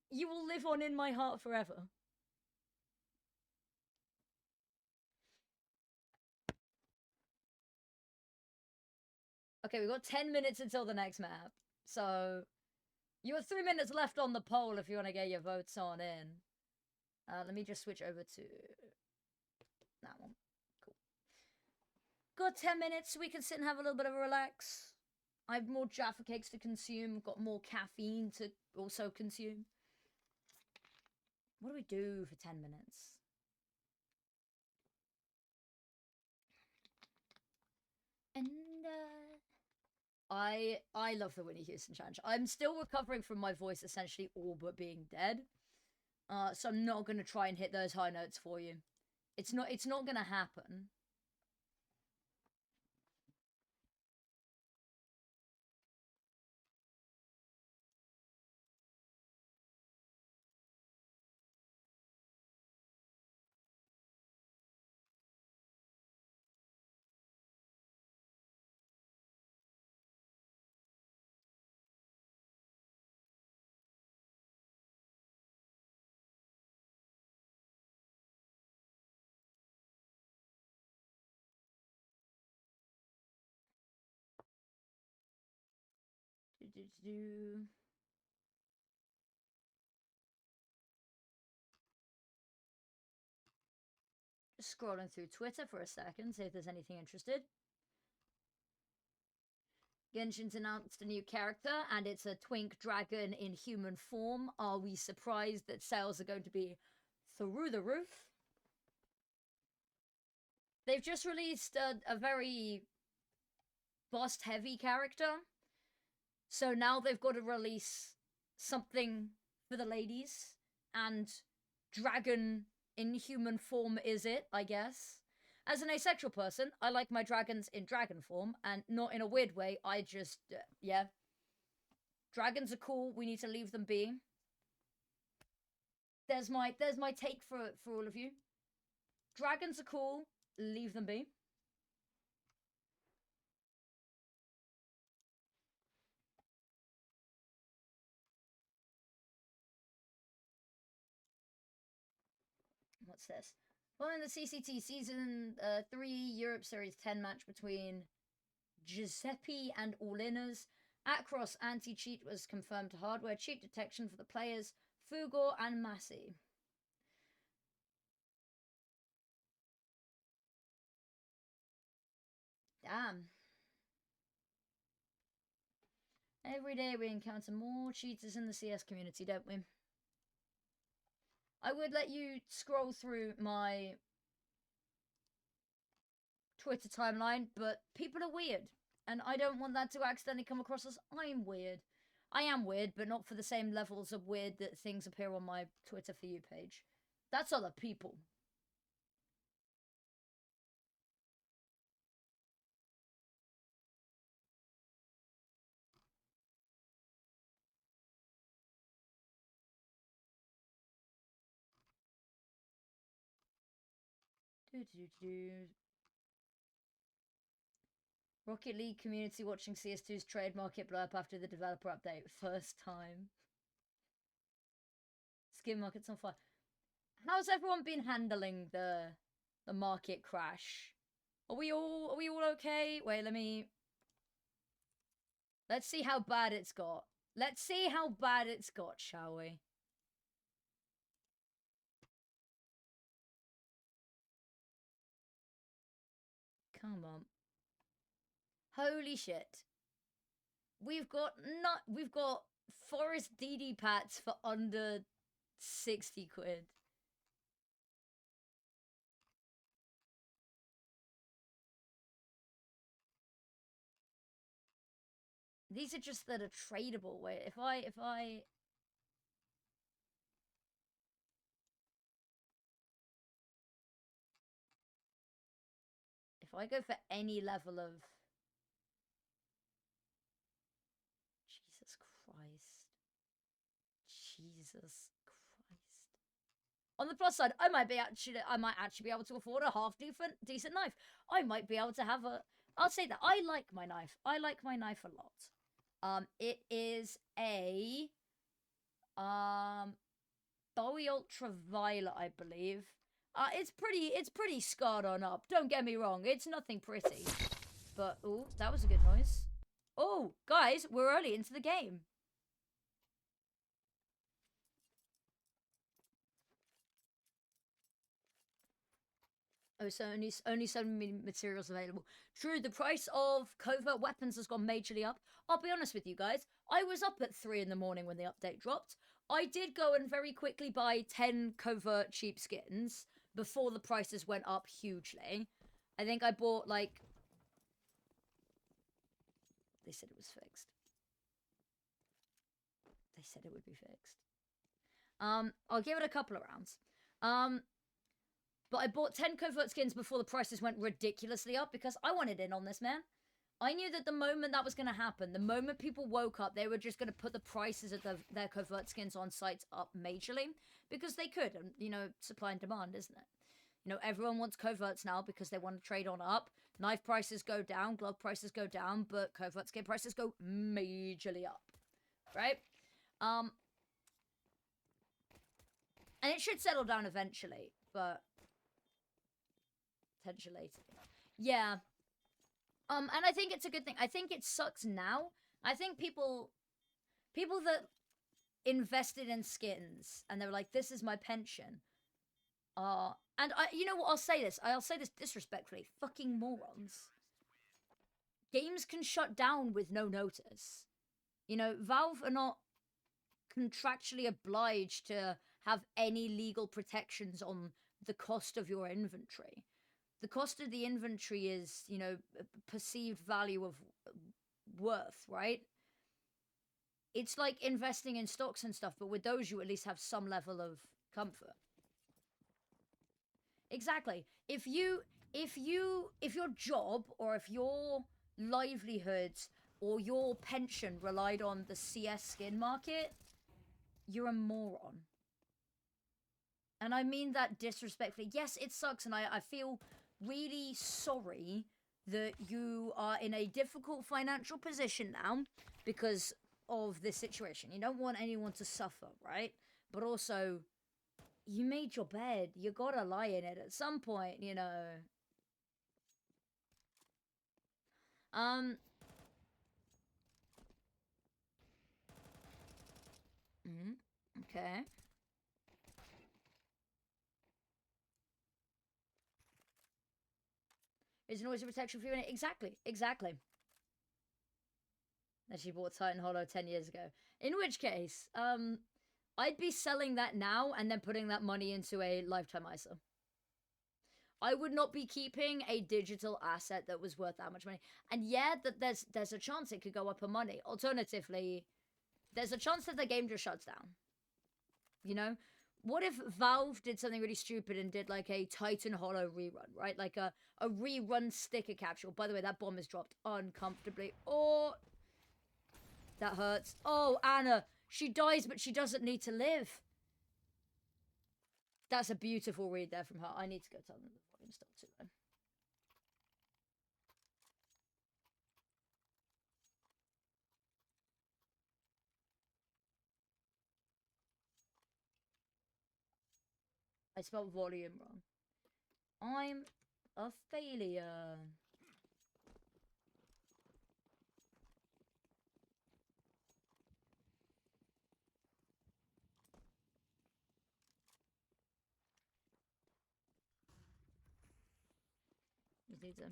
[SPEAKER 1] You will live on in my heart forever. Okay, we've got 10 minutes until the next map. So, you have 3 minutes left on the poll if you want to get your votes on in. Let me just switch over to that one. Cool. Got 10 minutes so we can sit and have a little bit of a relax. I have more Jaffa cakes to consume. Got more caffeine to also consume. What do we do for 10 minutes? And, I love the Whitney Houston Challenge. I'm still recovering from my voice essentially all but being dead. So I'm not gonna try and hit those high notes for you. It's not gonna happen. Just scrolling through Twitter for a second, see if there's anything interested. Genshin's announced a new character, and it's a twink dragon in human form. Are we surprised that sales are going to be through the roof? They've just released a very bust-heavy character. So now they've got to release something for the ladies. And dragon in human form is it, I guess. As an asexual person, I like my dragons in dragon form, and not in a weird way. I just, yeah. Dragons are cool. We need to leave them be. There's my take for all of you. Dragons are cool. Leave them be. What's this? Well, in the CCT Season 3 Europe Series 10 match between Giuseppe and All-Inners, Across anti-cheat was confirmed to hardware cheat detection for the players Fugor and Massey. Damn. Every day we encounter more cheaters in the CS community, don't we? I would let you scroll through my Twitter timeline, but people are weird. And I don't want that to accidentally come across as I'm weird. I am weird, but not for the same levels of weird that things appear on my Twitter For You page. That's other people. Rocket League community watching CS2's trade market blow up after the developer update. First time. skin market's on fire. How's everyone been handling the market crash? Are we all okay? Wait, let's see how bad it's got. Let's see how bad it's got, shall we? Come on. Holy shit. We've got Forest DD Pats for under 60 quid. These are just that are tradable. Wait, if I go for any level of Jesus Christ. Jesus Christ. On the plus side, I might actually be able to afford a half decent knife. I might be able to have I'll say that I like my knife. I like my knife a lot. It is a Bowie Ultraviolet, I believe. It's pretty scarred on up. Don't get me wrong, it's nothing pretty. But oh, that was a good noise. Oh, guys, we're early into the game. Oh, so only so many materials available. True, the price of covert weapons has gone majorly up. I'll be honest with you guys. I was up at 3 in the morning when the update dropped. I did go and very quickly buy 10 covert cheap skins before the prices went up hugely. I think I bought, like... They said it was fixed. They said it would be fixed. I'll give it a couple of rounds. But I bought 10 covert skins before the prices went ridiculously up because I wanted in on this, man. I knew that the moment that was going to happen, the moment people woke up, they were just going to put the prices of their covert skins on sites up majorly because they could. And, you know, supply and demand, isn't it? You know, everyone wants coverts now because they want to trade on up. Knife prices go down, glove prices go down, but covert skin prices go majorly up, right? And it should settle down eventually, but... potentially. Yeah. And I think it's a good thing. I think it sucks now. I think people that invested in skins and they were like, this is my pension. And you know what, I'll say this disrespectfully. Fucking morons. Games can shut down with no notice. You know, Valve are not contractually obliged to have any legal protections on the cost of your inventory. The cost of the inventory is, you know, perceived value of worth, right? It's like investing in stocks and stuff, but with those you at least have some level of comfort. Exactly. If your job or if your livelihoods or your pension relied on the CS skin market, you're a moron. And I mean that disrespectfully. Yes, it sucks, and I feel really sorry that you are in a difficult financial position now because of this situation. You don't want anyone to suffer, right? But also, you made your bed. You gotta lie in it at some point, you know. Okay. Is noise a protection for you? Exactly. That she bought Titan Hollow 10 years ago. In which case, I'd be selling that now and then putting that money into a lifetime ISA. I would not be keeping a digital asset that was worth that much money. And yeah, that there's a chance it could go up in money. Alternatively, there's a chance that the game just shuts down. You know? What if Valve did something really stupid and did like a Titan Hollow rerun, right? Like a rerun sticker capsule. By the way, that bomb is dropped uncomfortably. Oh, that hurts. Oh, Anna, she dies, but she doesn't need to live. That's a beautiful read there from her. I need to go tell them the volume still too though. I spelled volume wrong. I'm a failure. Just need to...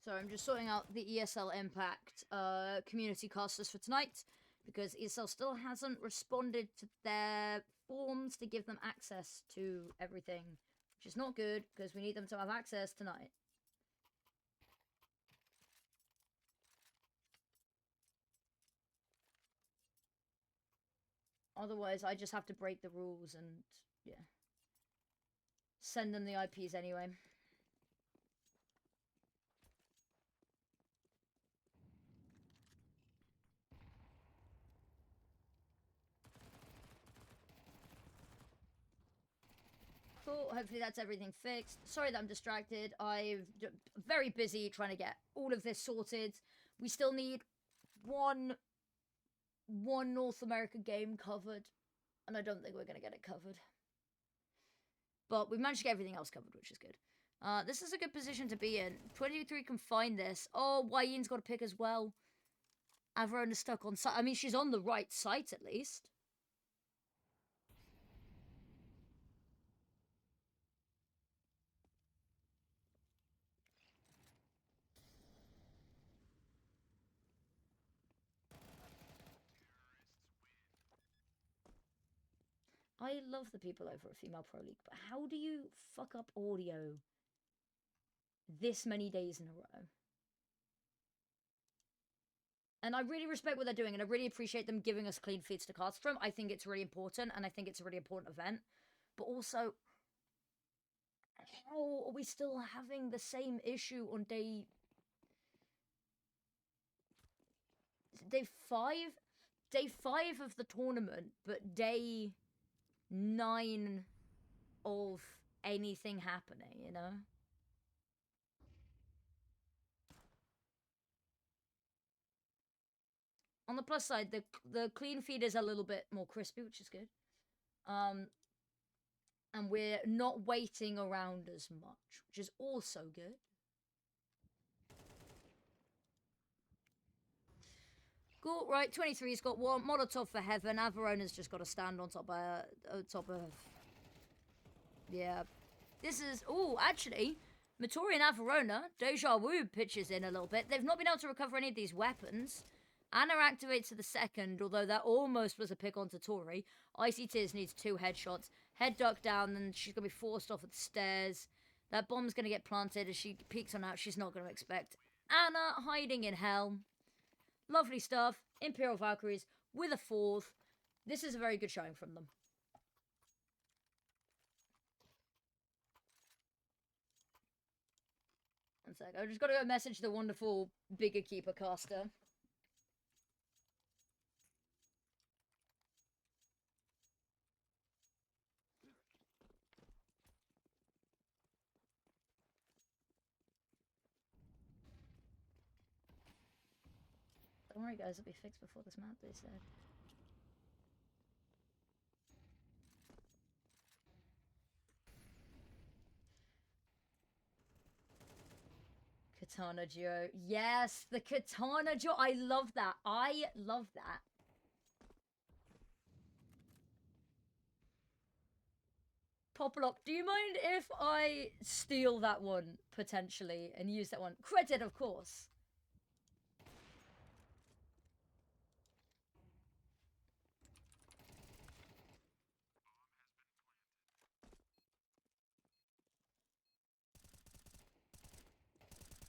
[SPEAKER 1] Sorry, I'm just sorting out the ESL Impact community casters for tonight, because ESL still hasn't responded to their forms to give them access to everything, which is not good, because we need them to have access tonight. Otherwise, I just have to break the rules and, yeah. Send them the IPs anyway. Cool, hopefully that's everything fixed. Sorry that I'm distracted. I'm very busy trying to get all of this sorted. We still need one North America game covered, and I don't think we're going to get it covered. But we've managed to get everything else covered, which is good. This is a good position to be in. 23 can find this. Oh, Wayne's got a pick as well. Averona's stuck on site. I mean, she's on the right site at least. I love the people over at Female Pro League, but how do you fuck up audio this many days in a row? And I really respect what they're doing, and I really appreciate them giving us clean feeds to cast from. I think it's really important, and I think it's a really important event. But also, how are we still having the same issue on day 5? Day 5 of the tournament, but day 9 of anything happening, you know? On the plus side, the clean feed is a little bit more crispy, which is good. And we're not waiting around as much, which is also good. Cool, right, 23's got one. Molotov for heaven. Averona's just got to stand on top of... Yeah. This is... Oh, actually, Matori and Averona, Deja Vu pitches in a little bit. They've not been able to recover any of these weapons. Anna activates to the second, although that almost was a pick onto Tori. Icy Tears needs 2 headshots. Head duck down, and she's going to be forced off at the stairs. That bomb's going to get planted as she peeks on out. She's not going to expect Anna hiding in hell. Lovely stuff. Imperial Valkyries with a 4th. This is a very good showing from them. One sec. I've just got to go message the wonderful bigger keeper caster. Don't worry, guys, it'll be fixed before this map, they said. Katana duo. Yes, the katana duo. I love that. I love that. Popolop, do you mind if I steal that one, potentially, and use that one? Credit, of course.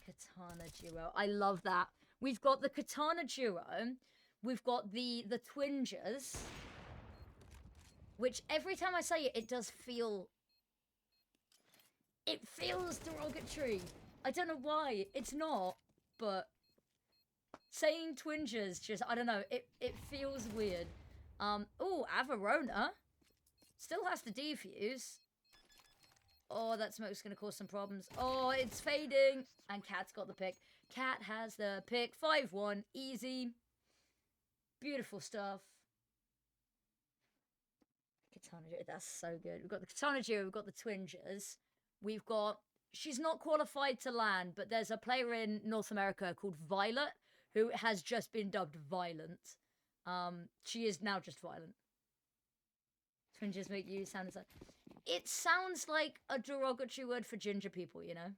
[SPEAKER 1] Katana duo. I love that. We've got the katana duo. We've got the twingers. Which, every time I say it, it does feel... It feels derogatory. I don't know why. It's not, but... Saying twingers just, I don't know, it feels weird. Oh, Averona. Still has to defuse. Oh, that smoke's gonna cause some problems. Oh, it's fading. And Cat's got the pick. Cat has the pick. 5-1. Easy. Beautiful stuff. Katana Jiro, that's so good. We've got the Katana Jiro, we've got the Twingers. We've got... She's not qualified to land, but there's a player in North America called Violet who has just been dubbed Violent. She is now just Violent. Twingers make you sound as... It sounds like a derogatory word for ginger people, you know?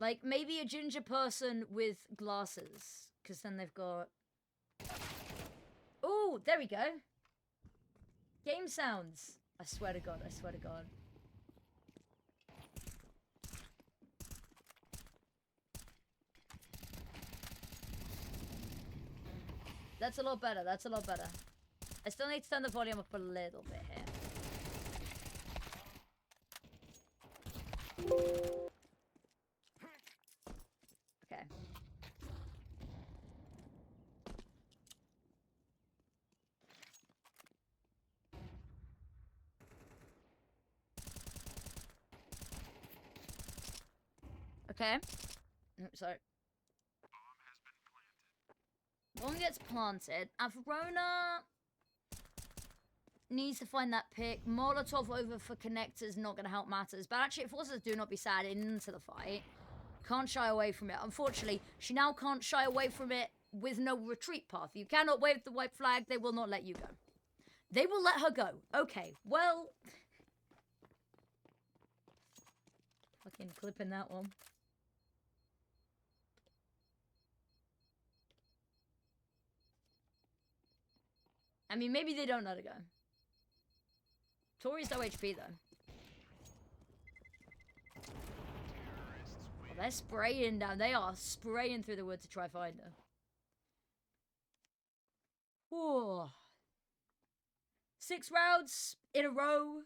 [SPEAKER 1] Like, maybe a ginger person with glasses. Because then they've got... Oh, there we go. Game sounds. I swear to God, I swear to God. That's a lot better, that's a lot better. I still need to turn the volume up a little bit here. Okay. Okay. Sorry. Bomb gets planted. Averona needs to find that pick. Molotov over for connectors, not going to help matters. But actually, it forces Do Not Be Sad into the fight. Can't shy away from it. Unfortunately, she now can't shy away from it with no retreat path. You cannot wave the white flag. They will not let you go. They will let her go. Okay, well... Fucking clipping that one. I mean, maybe they don't let her go. Tori's low HP, though. Oh, they're spraying down. They are spraying through the wood to try find her. Whoa. 6 rounds in a row.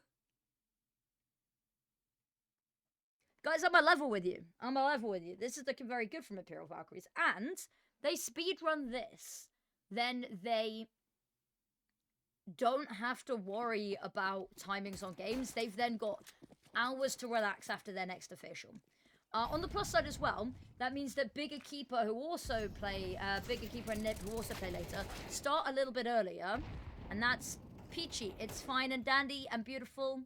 [SPEAKER 1] Guys, I'm a level with you. I'm a level with you. This is looking very good from Imperial Valkyries. And they speedrun this. Then they don't have to worry about timings on games. They've then got hours to relax after their next official. On the plus side as well, that means that Bigger Keeper, who also play, Bigger Keeper and Nip, who also play later, start a little bit earlier. And that's peachy. It's fine and dandy and beautiful.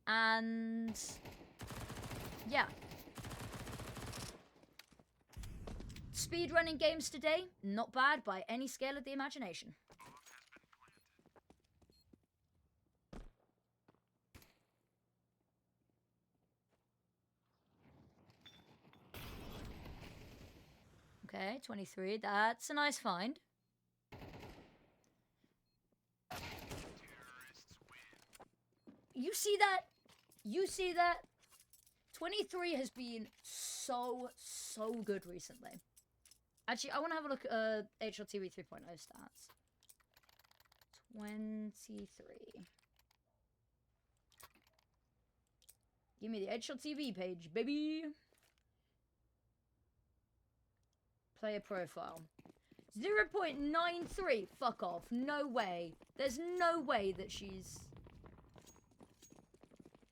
[SPEAKER 1] And... yeah. Speedrunning games today, not bad by any scale of the imagination. Okay, 23. That's a nice find. You see that? You see that? 23 has been so good recently. Actually, I want to have a look at HLTV 3.0 stats. 23. Give me the HLTV page, baby. Player profile. 0.93. Fuck off. No way. There's no way that she's...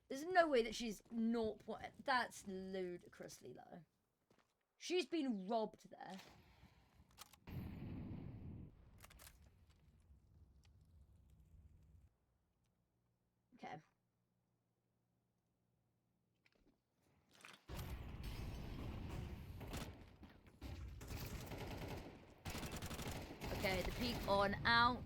[SPEAKER 1] There's no way that she's 0. That's ludicrously low. She's been robbed there. Okay. Okay, the peek on out.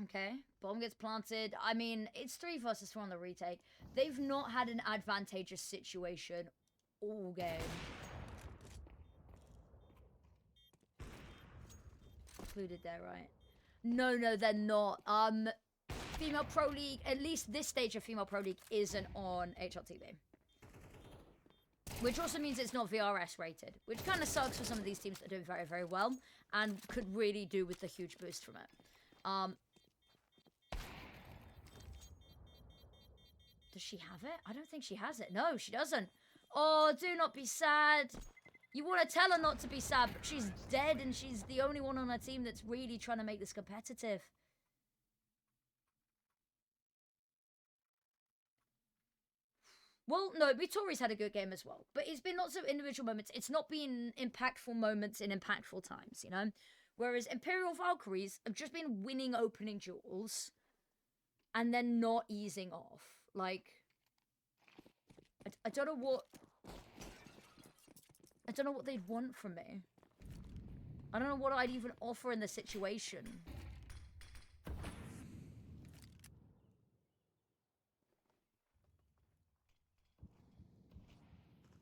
[SPEAKER 1] Okay, bomb gets planted. I mean, it's 3 versus 4 on the retake. They've not had an advantageous situation all game. Included there, right? No, they're not. Female Pro League, at least this stage of Female Pro League isn't on HLTV. Which also means it's not VRS rated, which kind of sucks for some of these teams that are doing very, very well and could really do with the huge boost from it. Does she have it? I don't think she has it. No, she doesn't. Oh, do not be sad. You want to tell her not to be sad, but she's dead and she's the only one on her team that's really trying to make this competitive. Well, no, Vittori's had a good game as well. But it's been lots of individual moments. It's not been impactful moments in impactful times, you know? Whereas Imperial Valkyries have just been winning opening duels and then not easing off. Like, I don't know what... I don't know what they'd want from me. I don't know what I'd even offer in the situation.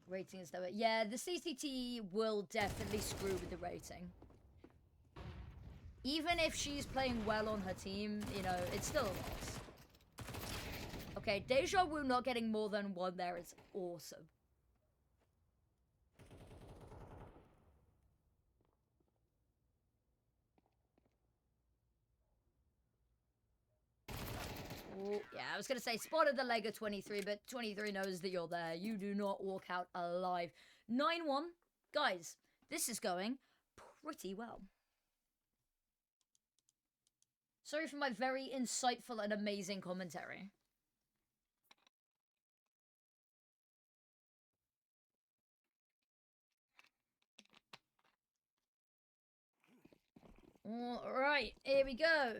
[SPEAKER 1] Rating is lower. Yeah, the CCT will definitely screw with the rating. Even if she's playing well on her team, you know, it's still a loss. Okay, Deja Vu not getting more than 1 there is awesome. Ooh, yeah, I was going to say spotted the leg of 23, but 23 knows that you're there. You do not walk out alive. 9-1. Guys, this is going pretty well. Sorry for my very insightful and amazing commentary. Alright, here we go.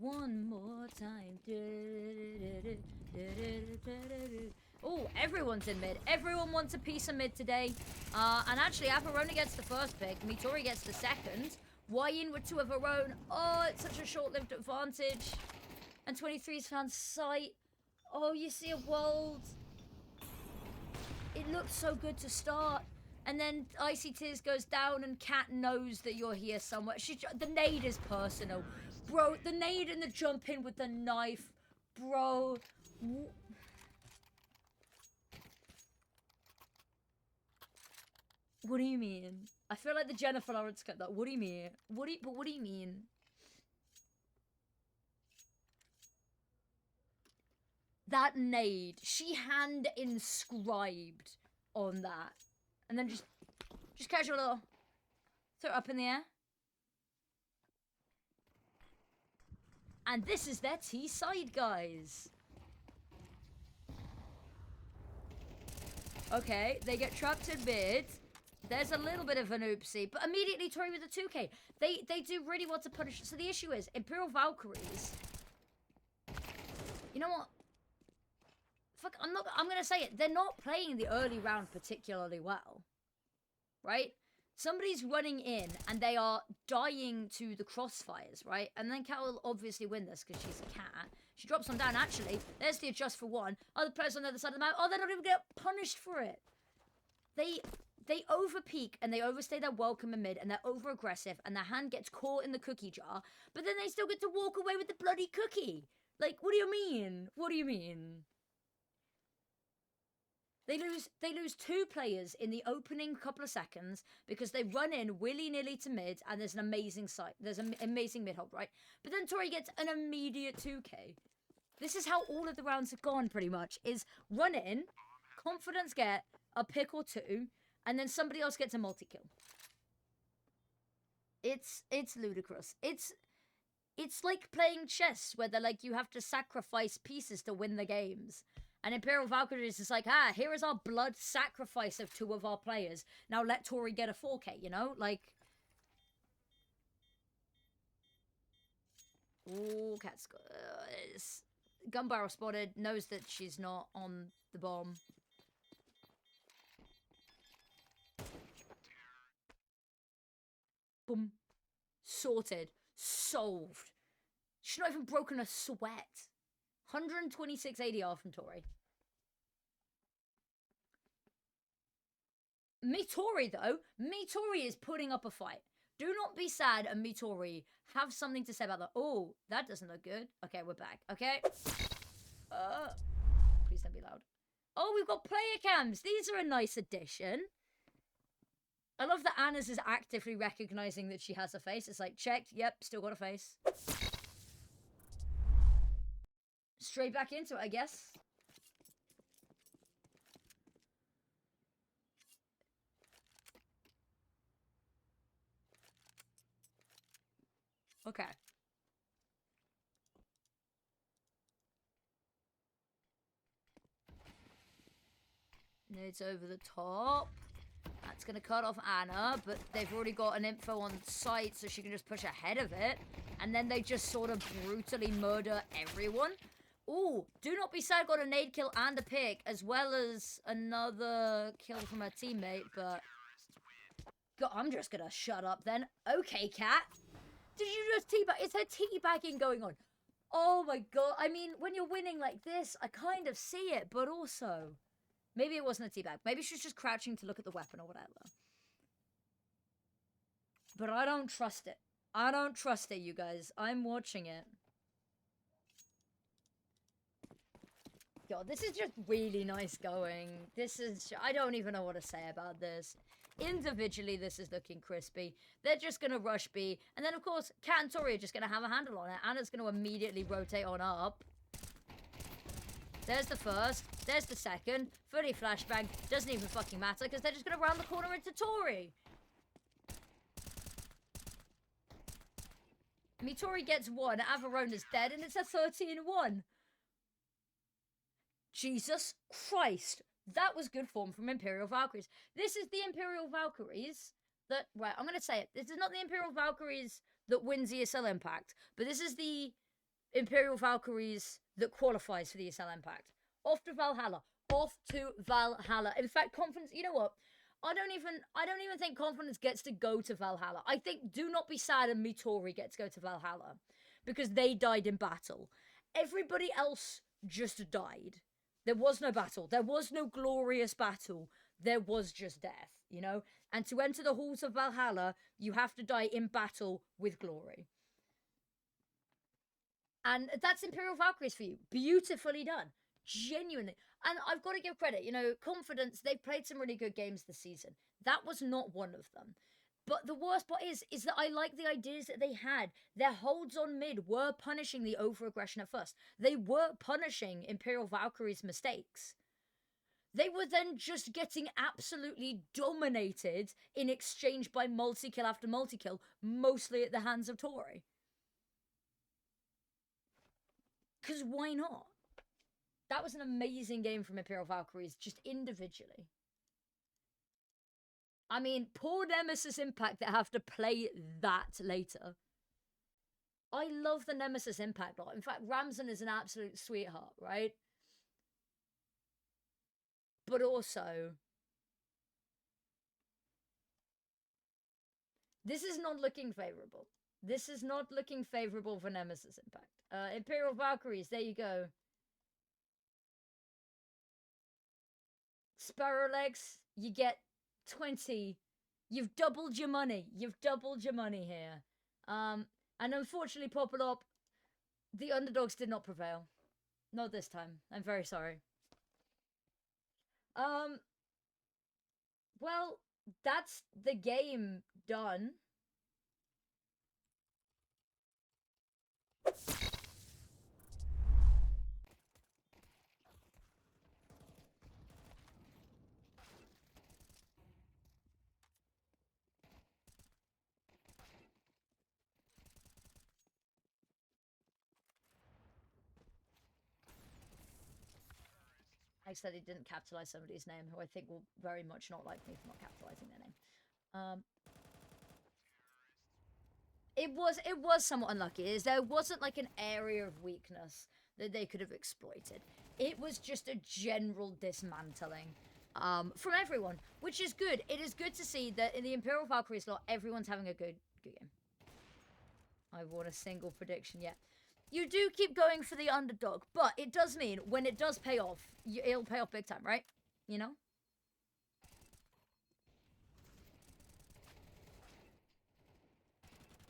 [SPEAKER 1] One more time. Oh, everyone's in mid. Everyone wants a piece of mid today. And actually, Aperona gets the first pick. Mitori gets the second. Y-in with 2 of her own. Oh, it's such a short-lived advantage. And 23's found sight. Oh, you see a world. It looks so good to start. And then Icy Tears goes down and Cat knows that you're here somewhere. The nade is personal. Bro, the nade and the jump in with the knife. Bro. What do you mean? I feel like the Jennifer Lawrence cut that. What do you mean? What do you mean? That nade. She hand inscribed on that. And then just casual little throw it up in the air. And this is their T side, guys. Okay, they get trapped in mid. There's a little bit of an oopsie, but immediately Tori with the 2K. They do really want to punish. So the issue is Imperial Valkyries. You know what? Fuck, I'm gonna say it. They're not playing the early round particularly well. Right? Somebody's running in and they are dying to the crossfires, right? And then Cat will obviously win this because she's a cat. She drops them down, actually. There's the adjust for 1. Other players on the other side of the map. Oh, they don't even get punished for it. They overpeak and they overstay their welcome in mid and they're over aggressive and their hand gets caught in the cookie jar, but then they still get to walk away with the bloody cookie. Like, what do you mean? What do you mean? They lose 2 players in the opening couple of seconds because they run in willy-nilly to mid and there's an amazing site. There's an amazing mid hold, right? But then Tori gets an immediate 2K. This is how all of the rounds have gone pretty much, is run in, confidence get a pick or 2, and then somebody else gets a multi-kill. It's ludicrous. It's like playing chess where they're like, you have to sacrifice pieces to win the games. And Imperial Valkyries is like, here is our blood sacrifice of 2 of our players. Now let Tori get a 4K, you know? Like... Ooh, Cat's got... gun barrel spotted. Knows that she's not on the bomb. Boom. Sorted. Solved. She's not even broken a sweat. 126 ADR from Tori. Mitori, though. Mitori is putting up a fight. Do not be sad and Mitori have something to say about that. Oh, that doesn't look good. Okay, we're back. Okay. Please don't be loud. Oh, we've got player cams. These are a nice addition. I love that Anna's is actively recognizing that she has a face. It's like, checked. Yep, still got a face. Straight back into it, I guess. Okay. It's over the top. That's going to cut off Anna, but they've already got an info on site, so she can just push ahead of it. And then they just sort of brutally murder everyone. Ooh, do not be sad, got a nade kill and a pick, as well as another kill from her teammate, but... God, I'm just going to shut up then. Okay, cat. Did you just teabag? Is there teabagging going on? Oh my god. I mean, when you're winning like this, I kind of see it, but also... Maybe it wasn't a teabag. Maybe she was just crouching to look at the weapon or whatever. But I don't trust it. I don't trust it, you guys. I'm watching it. God, this is just really nice going. This is... I don't even know what to say about this. Individually, this is looking crispy. They're just going to rush B. And then, of course, Kat and Tori are just going to have a handle on it. Anna's going to immediately rotate on up. There's the first. There's the second. Fully flashbang. Doesn't even fucking matter because they're just going to round the corner into Tori. I mean, Tori gets one. Avarona's dead and it's a 13-1. Jesus Christ. That was good form from Imperial Valkyries. This is the Imperial Valkyries that... Right, I'm going to say it. This is not the Imperial Valkyries that wins ESL Impact, but this is the Imperial Valkyries that qualifies for the ESL Impact. Off to Valhalla. Off to Valhalla. In fact, Confidence... You know what? I don't even think Confidence gets to go to Valhalla. I think Do Not Be Sad and Mitori get to go to Valhalla because they died in battle. Everybody else just died. There was no battle. There was no glorious battle. There was just death, you know? And to enter the halls of Valhalla, you have to die in battle with glory. And that's Imperial Valkyries for you. Beautifully done. Genuinely. And I've got to give credit, you know, Confidence, they've played some really good games this season. That was not one of them. But the worst part is that I like the ideas that they had. Their holds on mid were punishing the over-aggression at first. They were punishing Imperial Valkyrie's mistakes. They were then just getting absolutely dominated in exchange by multi-kill after multi-kill, mostly at the hands of Tori. Because why not? That was an amazing game from Imperial Valkyries, just individually. I mean, poor Nemesis Impact that have to play that later. I love the Nemesis Impact lot. In fact, Ramson is an absolute sweetheart, right? But also, this is not looking favorable. This is not looking favorable for Nemesis Impact. Imperial Valkyries, there you go. Sparrow Legs, you get 20. You've doubled your money. You've doubled your money here. And unfortunately, Popolop, the underdogs did not prevail. Not this time. I'm very sorry. Well, that's the game done. I said he didn't capitalize somebody's name, who I think will very much not like me for not capitalizing their name. It was somewhat unlucky. There wasn't like an area of weakness that they could have exploited. It was just a general dismantling from everyone, which is good. It is good to see that in the Imperial Valkyries lot, everyone's having a good game. I've won a single prediction yet. You do keep going for the underdog, but it does mean when it does pay off, it'll pay off big time, right? You know?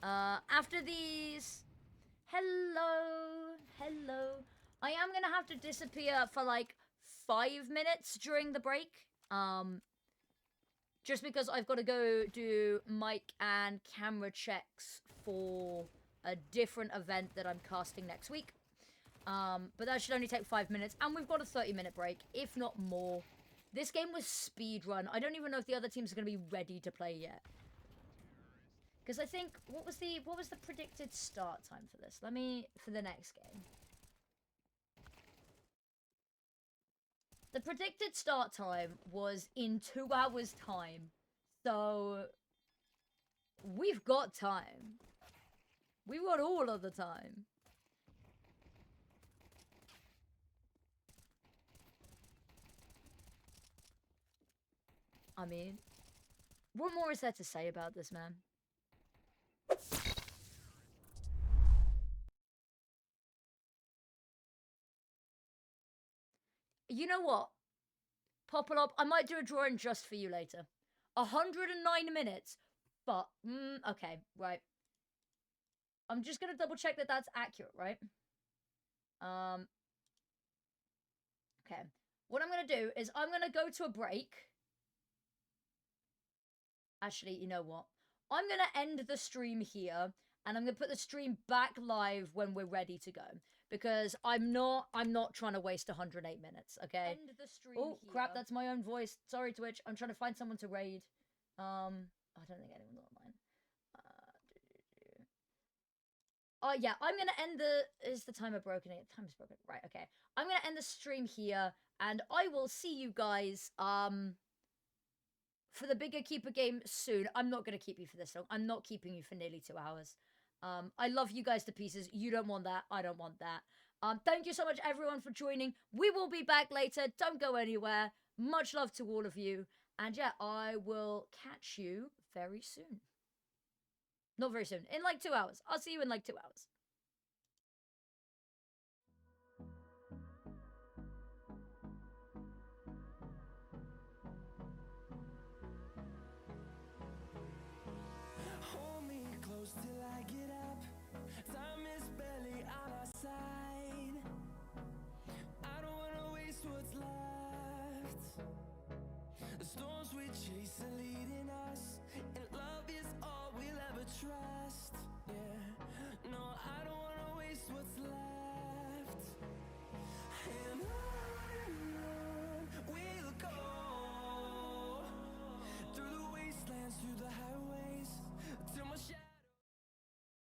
[SPEAKER 1] After these... Hello. I am gonna have to disappear for like 5 minutes during the break. Just because I've got to go do mic and camera checks for a different event that I'm casting next week. But that should only take 5 minutes. And we've got a 30-minute break, if not more. This game was speed run. I don't even know if the other teams are going to be ready to play yet. Because I think what was the predicted start time for this? For the next game. The predicted start time was in 2 hours time. So we've got time. We've got all of the time. I mean, what more is there to say about this, man? You know what? Popolop, I might do a drawing just for you later. 109 minutes. But, okay, right. I'm just gonna double check that that's accurate, right? Okay. What I'm gonna do is I'm gonna go to a break. Actually, you know what? I'm gonna end the stream here, and I'm gonna put the stream back live when we're ready to go. Because I'm not trying to waste 108 minutes, okay? End the stream here. Crap, that's my own voice. Sorry, Twitch. I'm trying to find someone to raid. I don't think anyone's online. Yeah, I'm gonna end is the timer broken? Timer's broken. Right, okay. I'm gonna end the stream here, and I will see you guys, for the bigger keeper game soon. I'm not gonna keep you for this long. I'm not keeping you for nearly 2 hours. I love you guys to pieces. You don't want that. I don't want that. Thank you so much, everyone, for joining. We will be back later. Don't go anywhere. Much love to all of you. And yeah, I will catch you very soon. Not very soon. In like 2 hours. I'll see you in like 2 hours.
[SPEAKER 2] Hold me close till I get up. Time is barely on our side. I don't wanna waste what's left. The storms we chase are leading us, and love is all we'll ever try.